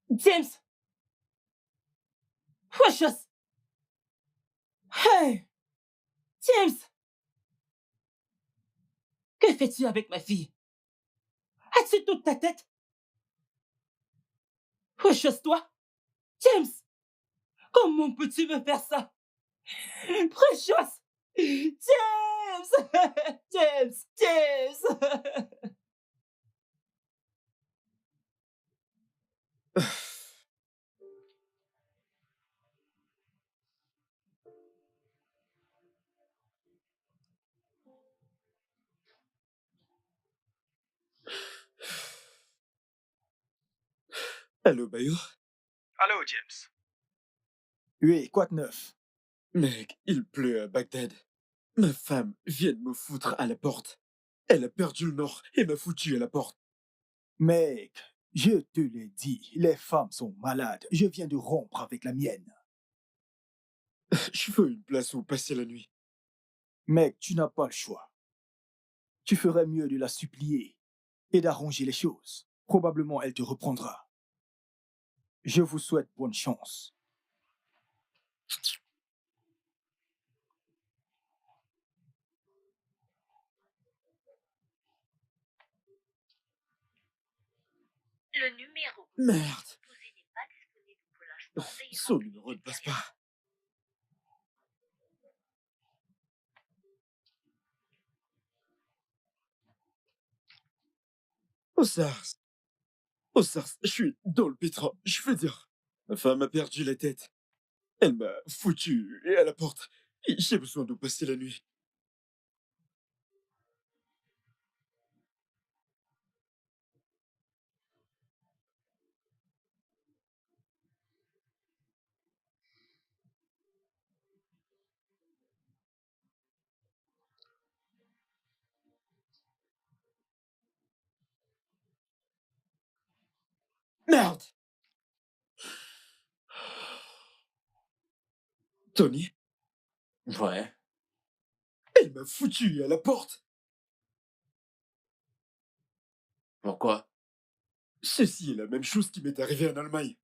James! Precious! Hey! James! Que fais-tu avec ma fille? As-tu toute ta tête? Precious, toi? James! Comment peux-tu me faire ça? Precious! James! James! James! Allô, Bayo? Allô, James. Oui, quoi de neuf? Mec, il pleut à Bagdad. Ma femme vient de me foutre à la porte. Elle a perdu le nord et m'a foutu à la porte. Mec, je te l'ai dit, les femmes sont malades. Je viens de rompre avec la mienne. Je veux une place où passer la nuit. Mec, tu n'as pas le choix. Tu ferais mieux de la supplier et d'arranger les choses. Probablement, elle te reprendra. Je vous souhaite bonne chance. Le numéro Merde. composé n'est pas disponible pour l'instant. Veuillez Son rappeler numéro ne passe ultérieurement. pas. Osars. Osars, je suis dans le pétrin. Je veux dire. Ma femme a perdu la tête. Elle m'a foutu à la porte. Et j'ai besoin de passer la nuit. Merde! Tony, Ouais. elle m'a foutu à la porte. Pourquoi? Ceci est la même chose qui m'est arrivé en Allemagne.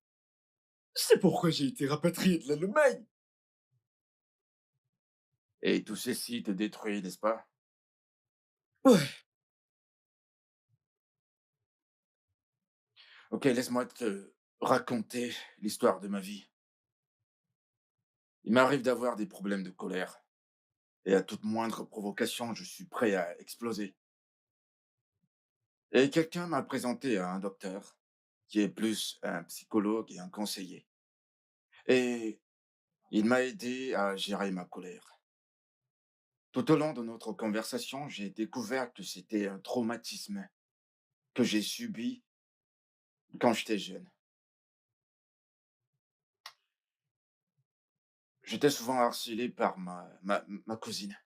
C'est pourquoi j'ai été rapatrié de l'Allemagne. Et tout ceci te détruit, n'est-ce pas? Ouais, Ok, laisse-moi te raconter l'histoire de ma vie. Il m'arrive d'avoir des problèmes de colère. Et à toute moindre provocation, je suis prêt à exploser. Et quelqu'un m'a présenté à un docteur, qui est plus un psychologue et un conseiller. Et il m'a aidé à gérer ma colère. Tout au long de notre conversation, j'ai découvert que c'était un traumatisme que j'ai subi quand j'étais jeune. J'étais souvent harcelé par ma cousine.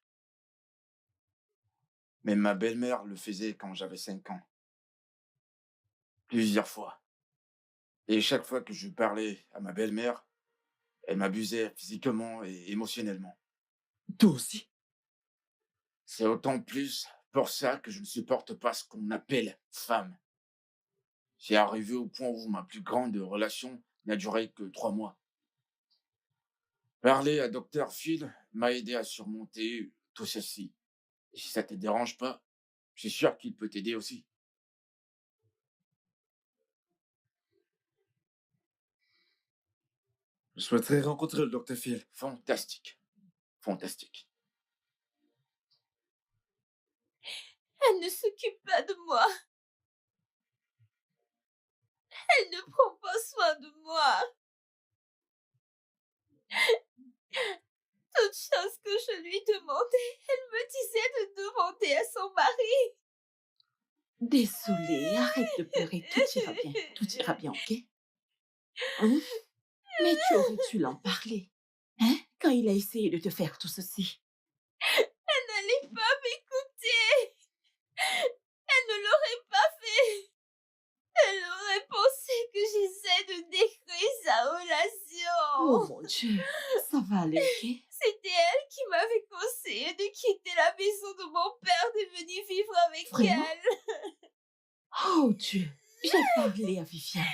Mais ma belle-mère le faisait quand j'avais 5 ans, plusieurs fois. Et chaque fois que je parlais à ma belle-mère, elle m'abusait physiquement et émotionnellement. toi aussi. C'est autant plus pour ça que je ne supporte pas ce qu'on appelle femme. C'est arrivé au point où ma plus grande relation n'a duré que 3 mois. Parler à Dr. Phil m'a aidé à surmonter tout ceci. Et si ça te dérange pas, je suis sûr qu'il peut t'aider aussi. Je souhaiterais rencontrer le Dr. Phil. Fantastique. Fantastique. Elle ne s'occupe pas de moi. Elle ne prend pas soin de moi. Toute chose que je lui demandais, elle me disait de demander à son mari. Désolée, arrête de pleurer, tout ira bien. Tout ira bien, ok? Hein? Mais tu aurais dû l'en parler. Hein? Quand il a essayé de te faire tout ceci. Elle n'allait pas m'écouter. Elle ne l'aurait pas fait. Elle aurait pensé que j'essaie de détruire sa relation. Oh mon Dieu, ça va aller, ok? C'était elle qui m'avait conseillé de quitter la maison de mon père, de venir vivre avec Vraiment? elle. Oh Dieu, j'ai parlé à Viviane.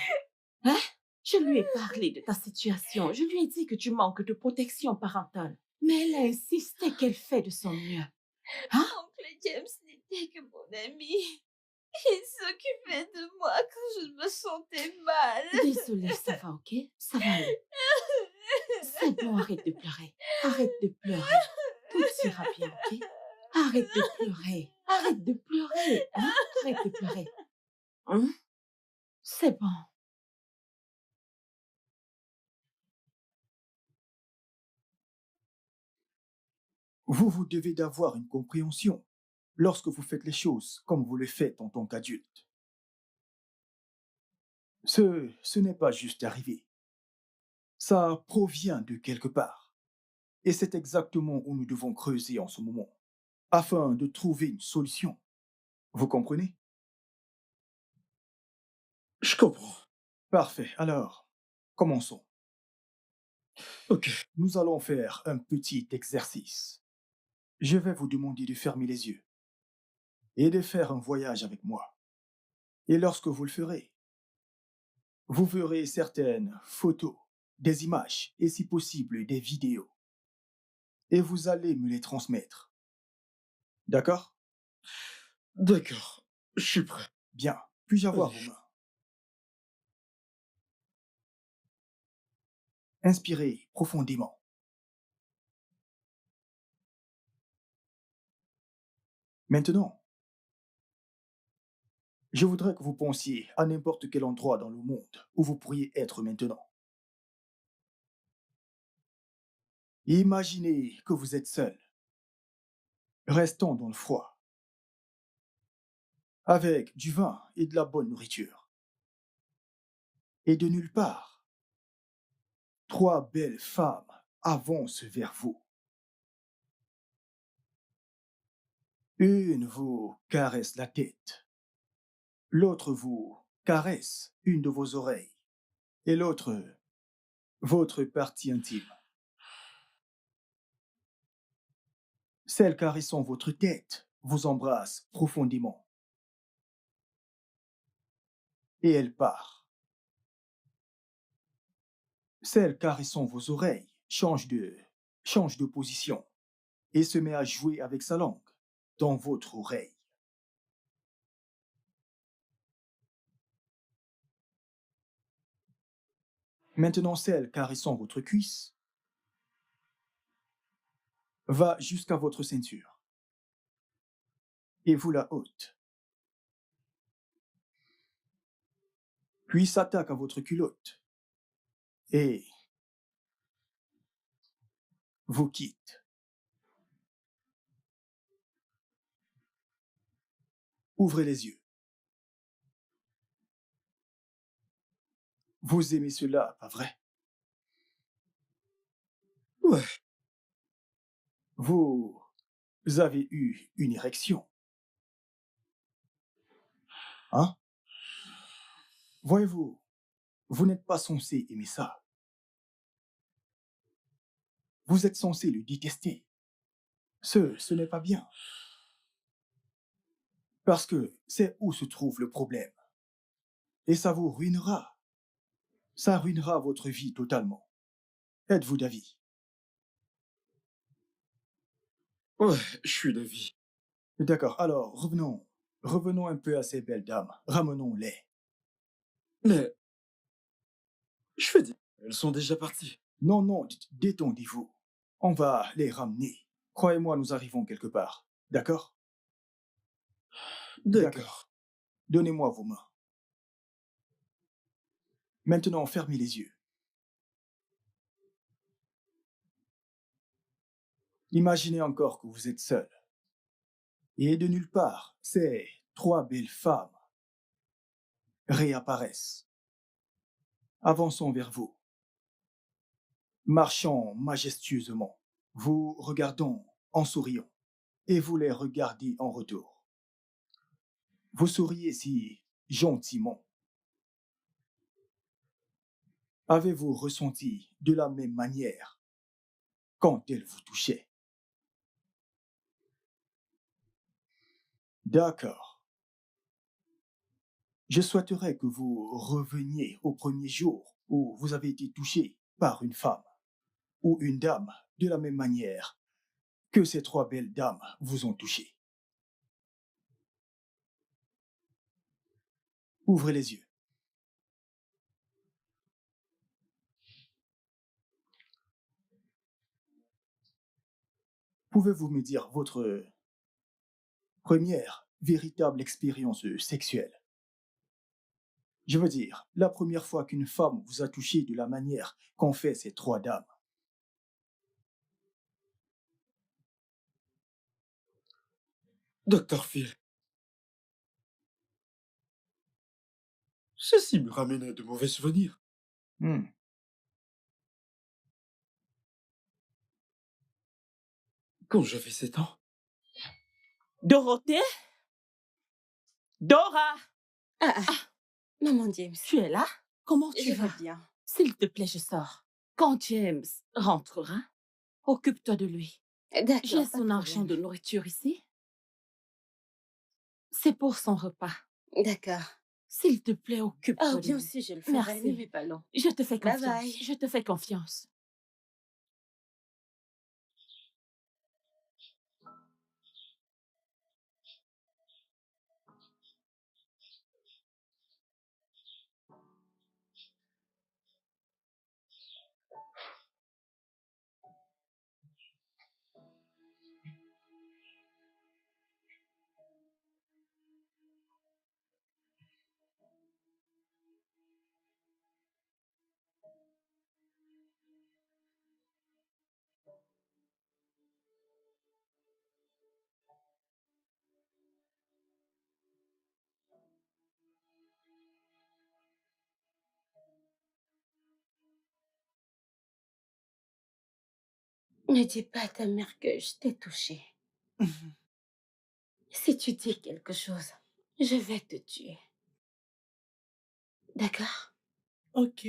Hein? Je lui ai parlé de ta situation. Je lui ai dit que tu manques de protection parentale. Mais elle a insisté qu'elle fait de son mieux. Hein? Oncle James n'était que mon ami. Il s'occupait de moi quand je me sentais mal. Désolée, ça va, ok? Ça va aller. C'est bon, arrête de pleurer. Arrête de pleurer. Tout ira bien, ok? Arrête de pleurer. Arrête de pleurer. Hein? Arrête de pleurer. Hein? C'est bon. Vous devez d'avoir une compréhension lorsque vous faites les choses comme vous les faites en tant qu'adulte. Ce n'est pas juste arrivé. Ça provient de quelque part. Et c'est exactement où nous devons creuser en ce moment, afin de trouver une solution. Vous comprenez? Je comprends. Parfait. Alors, commençons. Ok. Nous allons faire un petit exercice. Je vais vous demander de fermer les yeux et de faire un voyage avec moi. Et lorsque vous le ferez, vous verrez certaines photos, des images et si possible des vidéos. Et vous allez me les transmettre. D'accord? D'accord. Je suis prêt. Bien. Puis-je avoir Allez. vos mains? Inspirez profondément. Maintenant, je voudrais que vous pensiez à n'importe quel endroit dans le monde où vous pourriez être maintenant. Imaginez que vous êtes seul, restant dans le froid, avec du vin et de la bonne nourriture. Et de nulle part, 3 belles femmes avancent vers vous. Une vous caresse la tête, l'autre vous caresse une de vos oreilles et l'autre, votre partie intime. Celle caressant votre tête vous embrasse profondément. Et elle part. Celle caressant vos oreilles change de position et se met à jouer avec sa langue dans votre oreille. Maintenant, celle caressant votre cuisse va jusqu'à votre ceinture et vous la ôte. Puis s'attaque à votre culotte et vous quitte. Ouvrez les yeux. Vous aimez cela, pas vrai? Ouais. Vous avez eu une érection. Hein? Voyez-vous, vous n'êtes pas censé aimer ça. Vous êtes censé le détester. Ce n'est pas bien. Parce que c'est où se trouve le problème. Et ça vous ruinera. Ça ruinera votre vie totalement. Êtes-vous d'avis? Ouais, je suis d'avis. D'accord, alors revenons un peu à ces belles dames. Ramenons-les. Mais, je fais dire, elles sont déjà parties. Non, détendez-vous. On va les ramener. Croyez-moi, nous arrivons quelque part. D'accord? D'accord. Donnez-moi vos mains. Maintenant, fermez les yeux. Imaginez encore que vous êtes seul. Et de nulle part, ces 3 belles femmes réapparaissent, avançant vers vous, marchant majestueusement, vous regardant en souriant, et vous les regardez en retour. Vous souriez si gentiment. Avez-vous ressenti de la même manière quand elles vous touchaient? D'accord. Je souhaiterais que vous reveniez au premier jour où vous avez été touché par une femme ou une dame de la même manière que ces 3 belles dames vous ont touché. Ouvrez les yeux. Pouvez-vous me dire votre première véritable expérience sexuelle? Je veux dire, la première fois qu'une femme vous a touché de la manière qu'ont fait ces 3 dames. Docteur Phil, ceci me ramène à de mauvais souvenirs. Quand j'avais 7 ans. Dorothée? Dora! Maman James. Tu es là? Comment tu Je vas? vais bien. S'il te plaît, je sors. Quand James rentrera, occupe-toi de lui. D'accord. J'ai pas son de argent problème. de nourriture ici. C'est pour son repas. D'accord. S'il te plaît, occupe-toi Oh, de bien lui. sûr, je le ferai. Merci. Ne vais pas long. Je te fais Bye confiance. bye. Je te fais confiance. Ne dis pas à ta mère que je t'ai touché. Si tu dis quelque chose, je vais te tuer. D'accord. Ok.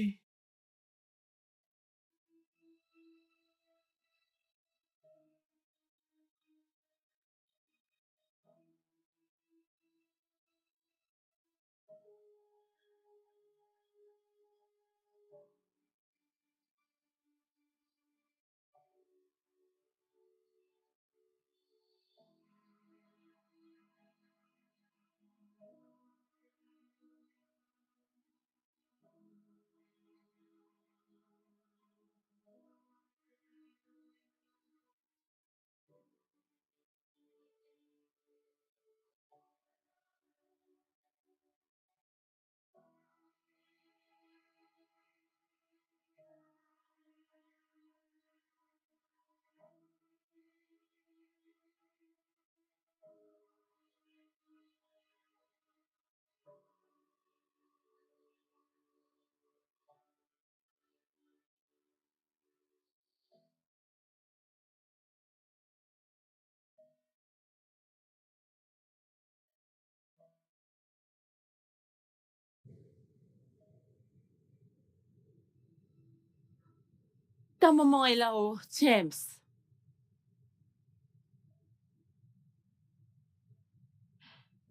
Ta maman est là-haut, James.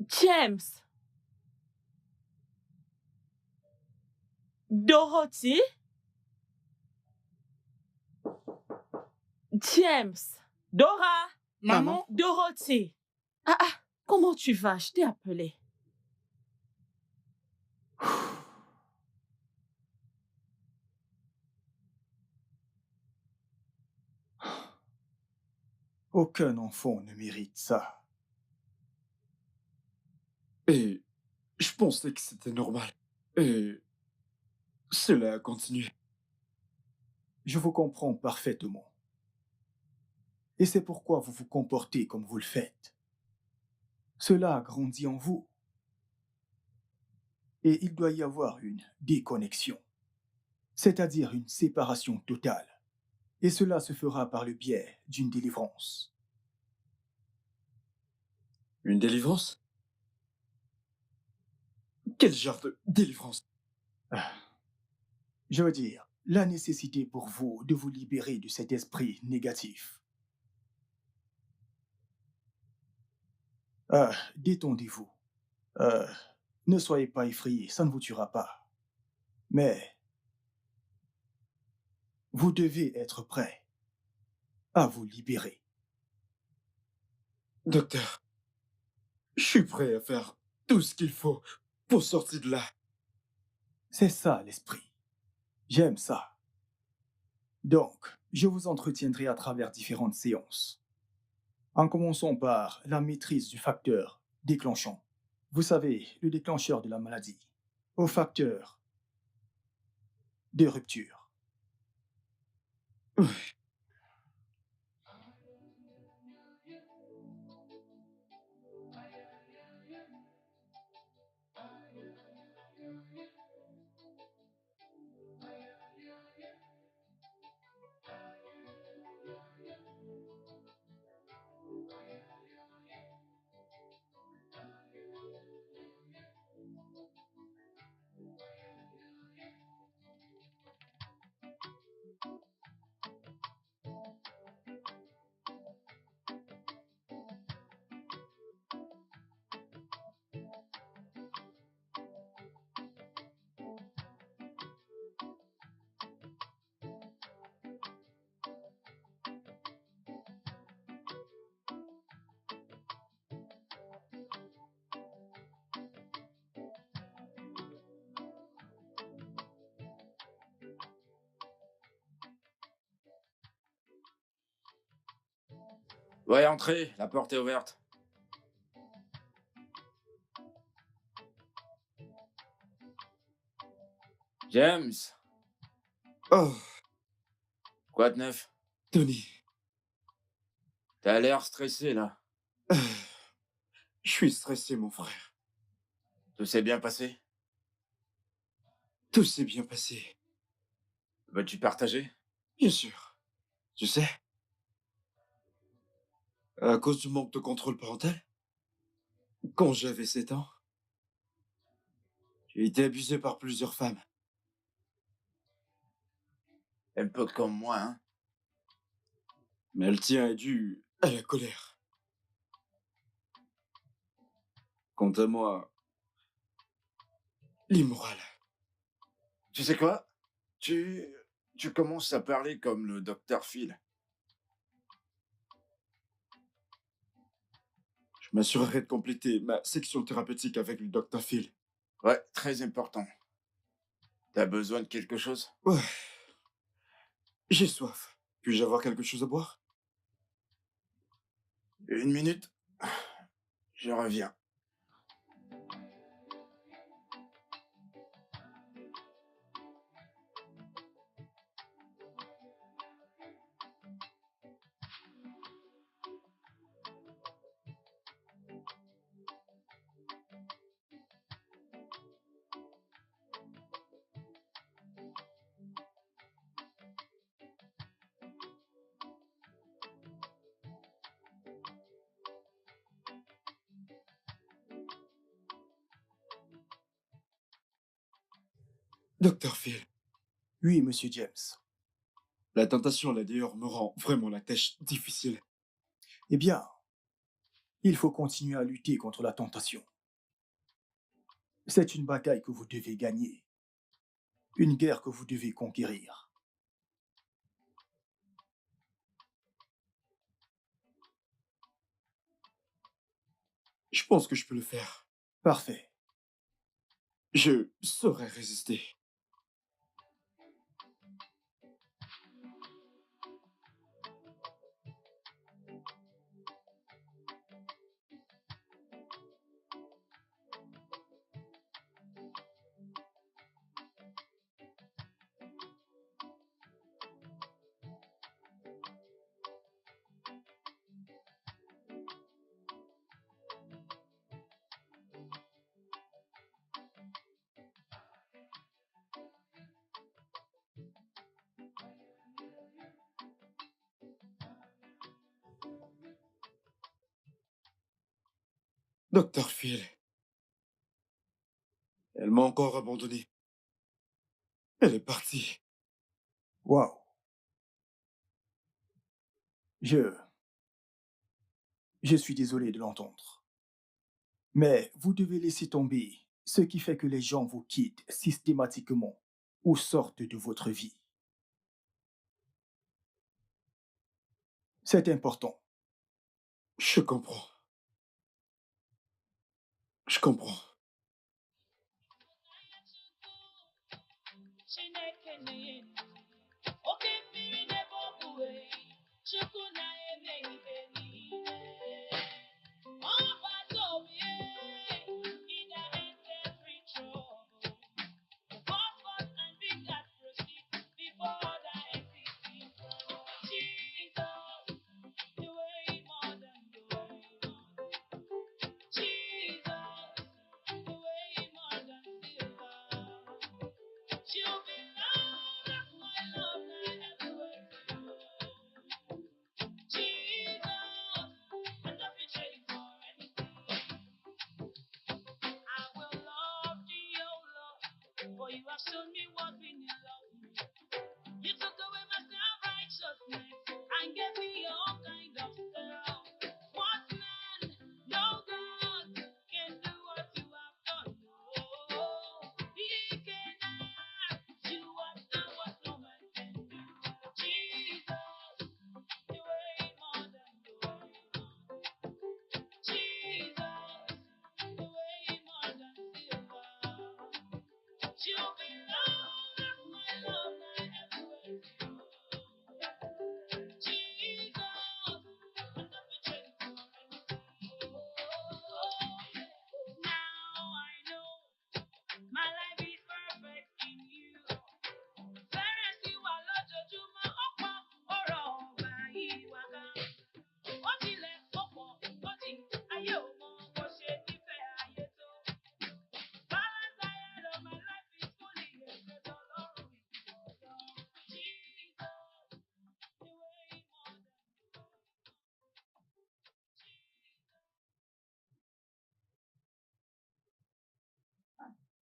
James. Dorothy. James. Dora. Maman? Dorothy. Comment tu vas? Je t'ai appelé. Aucun enfant ne mérite ça. Et je pensais que c'était normal. Et cela a continué. Je vous comprends parfaitement. Et c'est pourquoi vous vous comportez comme vous le faites. Cela a grandi en vous. Et il doit y avoir une déconnexion, c'est-à-dire une séparation totale. Et cela se fera par le biais d'une délivrance. Une délivrance? Quel genre de délivrance? Je veux dire, la nécessité pour vous de vous libérer de cet esprit négatif. Détendez-vous. Ne soyez pas effrayés, ça ne vous tuera pas. Mais vous devez être prêt à vous libérer. Docteur, je suis prêt à faire tout ce qu'il faut pour sortir de là. C'est ça l'esprit. J'aime ça. Donc, je vous entretiendrai à travers différentes séances. En commençant par la maîtrise du facteur déclenchant. Vous savez, le déclencheur de la maladie. Au facteur de rupture. Ouais, entrez, la porte est ouverte. James, Oh, quoi de neuf? Tony, T'as l'air stressé, là. je suis stressé, mon frère. Tout s'est bien passé? Tout s'est bien passé. Veux-tu partager? Bien sûr. Tu sais, à cause du manque de contrôle parental, quand j'avais 7 ans, J'ai été abusé par plusieurs femmes. Un peu comme moi, hein. Mais le tien est dû à la colère. Quant à moi, l'immoral. Tu sais quoi? Tu commences à parler comme le docteur Phil. Je m'assurerai de compléter ma section thérapeutique avec le Dr. Phil. Ouais, très important. T'as besoin de quelque chose? Ouais. J'ai soif. Puis-je avoir quelque chose à boire? 1 minute. Je reviens. Dr. Phil, Oui, monsieur James. la tentation là d'ailleurs me rend vraiment la tâche difficile. Eh bien, il faut continuer à lutter contre la tentation. C'est une bataille que vous devez gagner. Une guerre que vous devez conquérir. Je pense que je peux le faire. Parfait. Je saurais résister. Dr. Phil. Elle m'a encore abandonné. Elle est partie. Waouh. Je suis désolé de l'entendre. Mais vous devez laisser tomber ce qui fait que les gens vous quittent systématiquement ou sortent de votre vie. C'est important. Je comprends. Je comprends.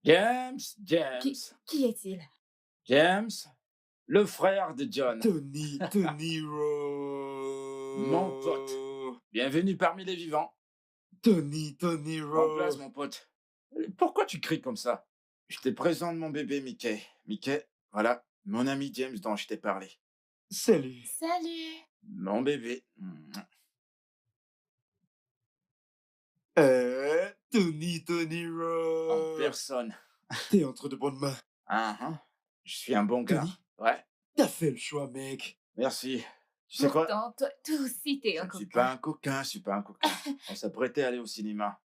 James, Qui, James, qui est-il? James, le frère de John. Tony, Tony Rowe. Mon pote. Bienvenue parmi les vivants. Tony En place, Rowe. mon pote. Pourquoi tu cries comme ça? Je te présente mon bébé Mickey. Mickey, voilà, mon ami James dont je t'ai parlé. Salut. Salut. Mon bébé. Tony En Rowe. personne. T'es entre de bonnes mains. Je suis un bon gars. Tony, Ouais, t'as fait le choix, mec. merci. Tu sais quoi? Pourtant, toi aussi, t'es un Je ne suis coquin. pas un coquin, je suis pas un coquin. On s'apprêtait à aller au cinéma.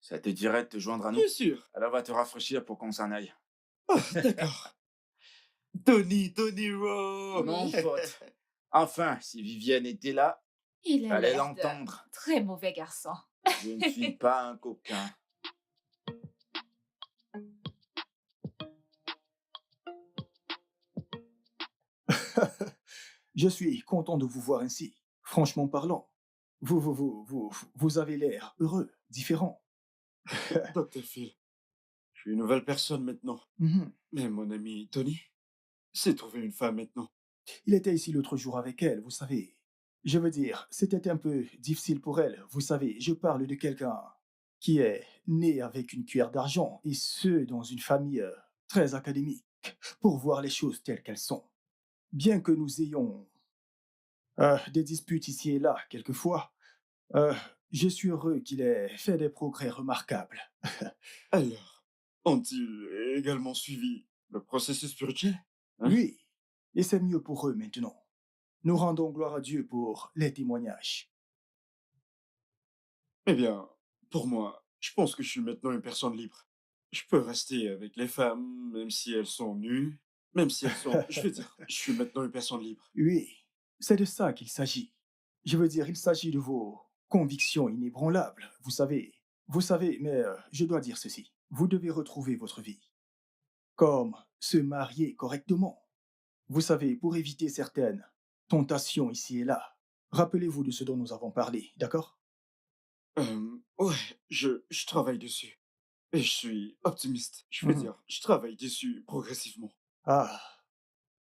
Ça te dirait de te joindre à nous? Bien sûr. Alors va te rafraîchir pour qu'on s'en aille. Ah, d'accord. Tony Rowe. Mon pote. Enfin, si Vivienne était là, Il a fallait l'air l'entendre. d'un très mauvais garçon. Je ne suis pas un coquin. Je suis content de vous voir ainsi. Franchement parlant, vous avez l'air heureux, différent. Dr. Phil, je suis une nouvelle personne maintenant. Mhm. Mais mon ami Tony s'est trouvé une femme maintenant. Il était ici l'autre jour avec elle, vous savez. Je veux dire, c'était un peu difficile pour elle, vous savez. Je parle de quelqu'un qui est né avec une cuillère d'argent, et ce, dans une famille très académique, pour voir les choses telles qu'elles sont. Bien que nous ayons des disputes ici et là, quelquefois, je suis heureux qu'il ait fait des progrès remarquables. Alors, ont-ils également suivi le processus spirituel? Hein? Oui, et c'est mieux pour eux maintenant. Nous rendons gloire à Dieu pour les témoignages. Eh bien, pour moi, je pense que je suis maintenant une personne libre. Je peux rester avec les femmes, même si elles sont nues, même si elles sont... Je veux dire, je suis maintenant une personne libre. Oui, c'est de ça qu'il s'agit. Je veux dire, il s'agit de vos convictions inébranlables, vous savez. Vous savez, mais je dois dire ceci. Vous devez retrouver votre vie. Comme se marier correctement. Vous savez, pour éviter certaines tentations ici et là. Rappelez-vous de ce dont nous avons parlé, d'accord? Ouais, je travaille dessus. Et je suis optimiste. Je veux dire, je travaille dessus progressivement. Ah,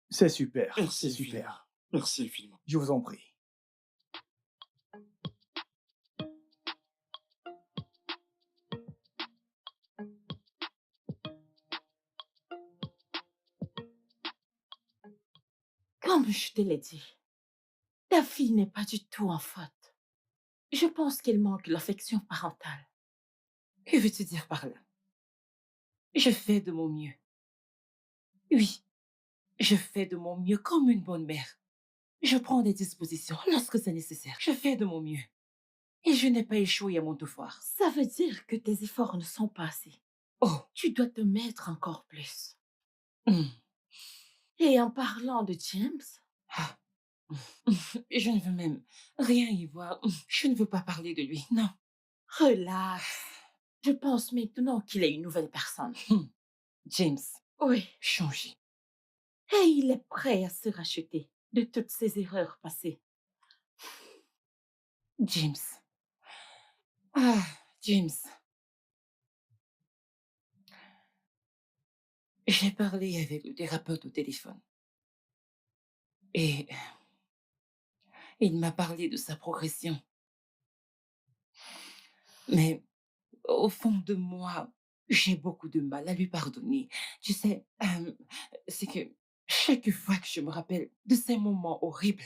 c'est super, Merci c'est infiniment. super. Merci infiniment. Je vous en prie. Comme je te l'ai dit, ta fille n'est pas du tout en faute. Je pense qu'elle manque l'affection parentale. Que veux-tu dire par là? Je fais de mon mieux. Oui, je fais de mon mieux comme une bonne mère. Je prends des dispositions lorsque c'est nécessaire. Je fais de mon mieux. Et je n'ai pas échoué à mon devoir. Ça veut dire que tes efforts ne sont pas assez. Oh, Tu dois te mettre encore plus. hum, Et en parlant de James, ah, je ne veux même rien y voir. Je ne veux pas parler de lui, non. relax. Je pense maintenant qu'il est une nouvelle personne. James, Oui. changé. Et il est prêt à se racheter de toutes ses erreurs passées. James. Ah, James. J'ai parlé avec le thérapeute au téléphone. Et il m'a parlé de sa progression. Mais au fond de moi, j'ai beaucoup de mal à lui pardonner. Tu sais, c'est que chaque fois que je me rappelle de ces moments horribles,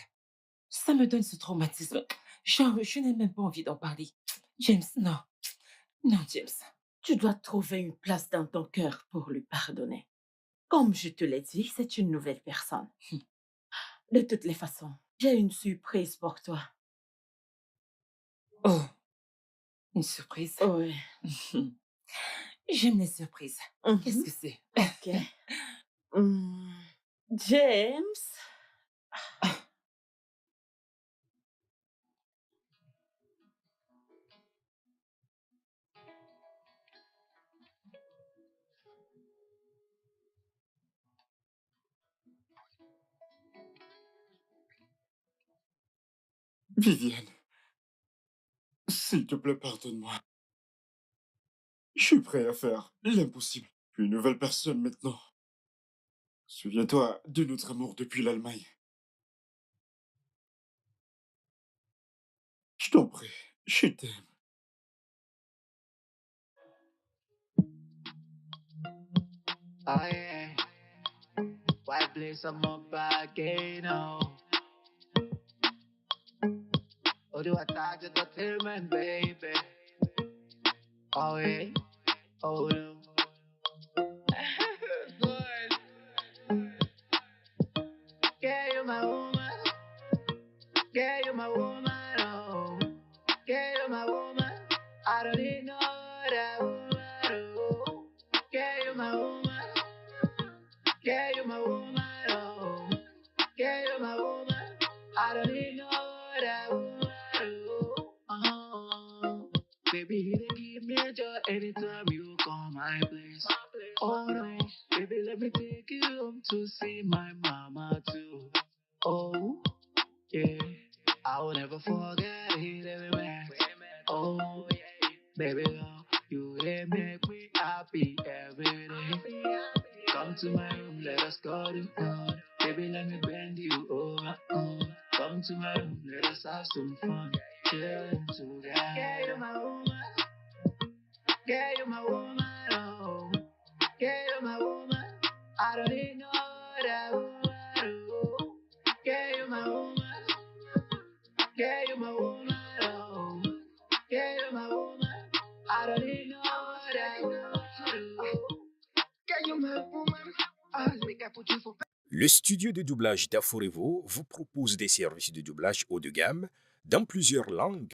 ça me donne ce traumatisme. Genre, je n'ai même pas envie d'en parler. James, non. Non, James. Tu dois trouver une place dans ton cœur pour lui pardonner. Comme je te l'ai dit, c'est une nouvelle personne. De toutes les façons, j'ai une surprise pour toi. Oh, une surprise. Oui. J'aime les surprises. Qu'est-ce que c'est? Ok. James. Vivienne, s'il te plaît, pardonne-moi. Je suis prêt à faire l'impossible. Une nouvelle personne maintenant. Souviens-toi de notre amour depuis l'Allemagne. Je t'en prie, je t'aime. Oh yeah, white place I'm up again now. Oh, do I talk to the entertainment, baby? Oh yeah, oh no. Good. Yeah, you're my woman. Yeah, you're my woman. Oh, yeah, you're my woman. I don't need no other woman. Oh, yeah, you're my woman. Yeah, you're my woman. Oh, yeah, you're my woman. I don't need no other woman. Oh, baby, you dey give me joy anytime you call my place. Oh no, baby, let me take you home to see my mama too. Oh, yeah, I will never forget it, everywhere. Oh, yeah, baby girl, you dey make me happy every day. Come to my room, let us go to fun. Baby, let me bend you over. Come to my room, let us have some fun. Chillin' together. Yeah, you're my woman. Yeah, you're my woman. Oh, yeah, you're my woman. I don't need no other woman. Oh, yeah, you're my woman. Yeah, you're my woman. Oh, yeah, you're my woman. I don't need no other woman. Oh, yeah, you're my woman. I'll make I put you for. Le studio de doublage d'Aforevo vous propose des services de doublage haut de gamme dans plusieurs langues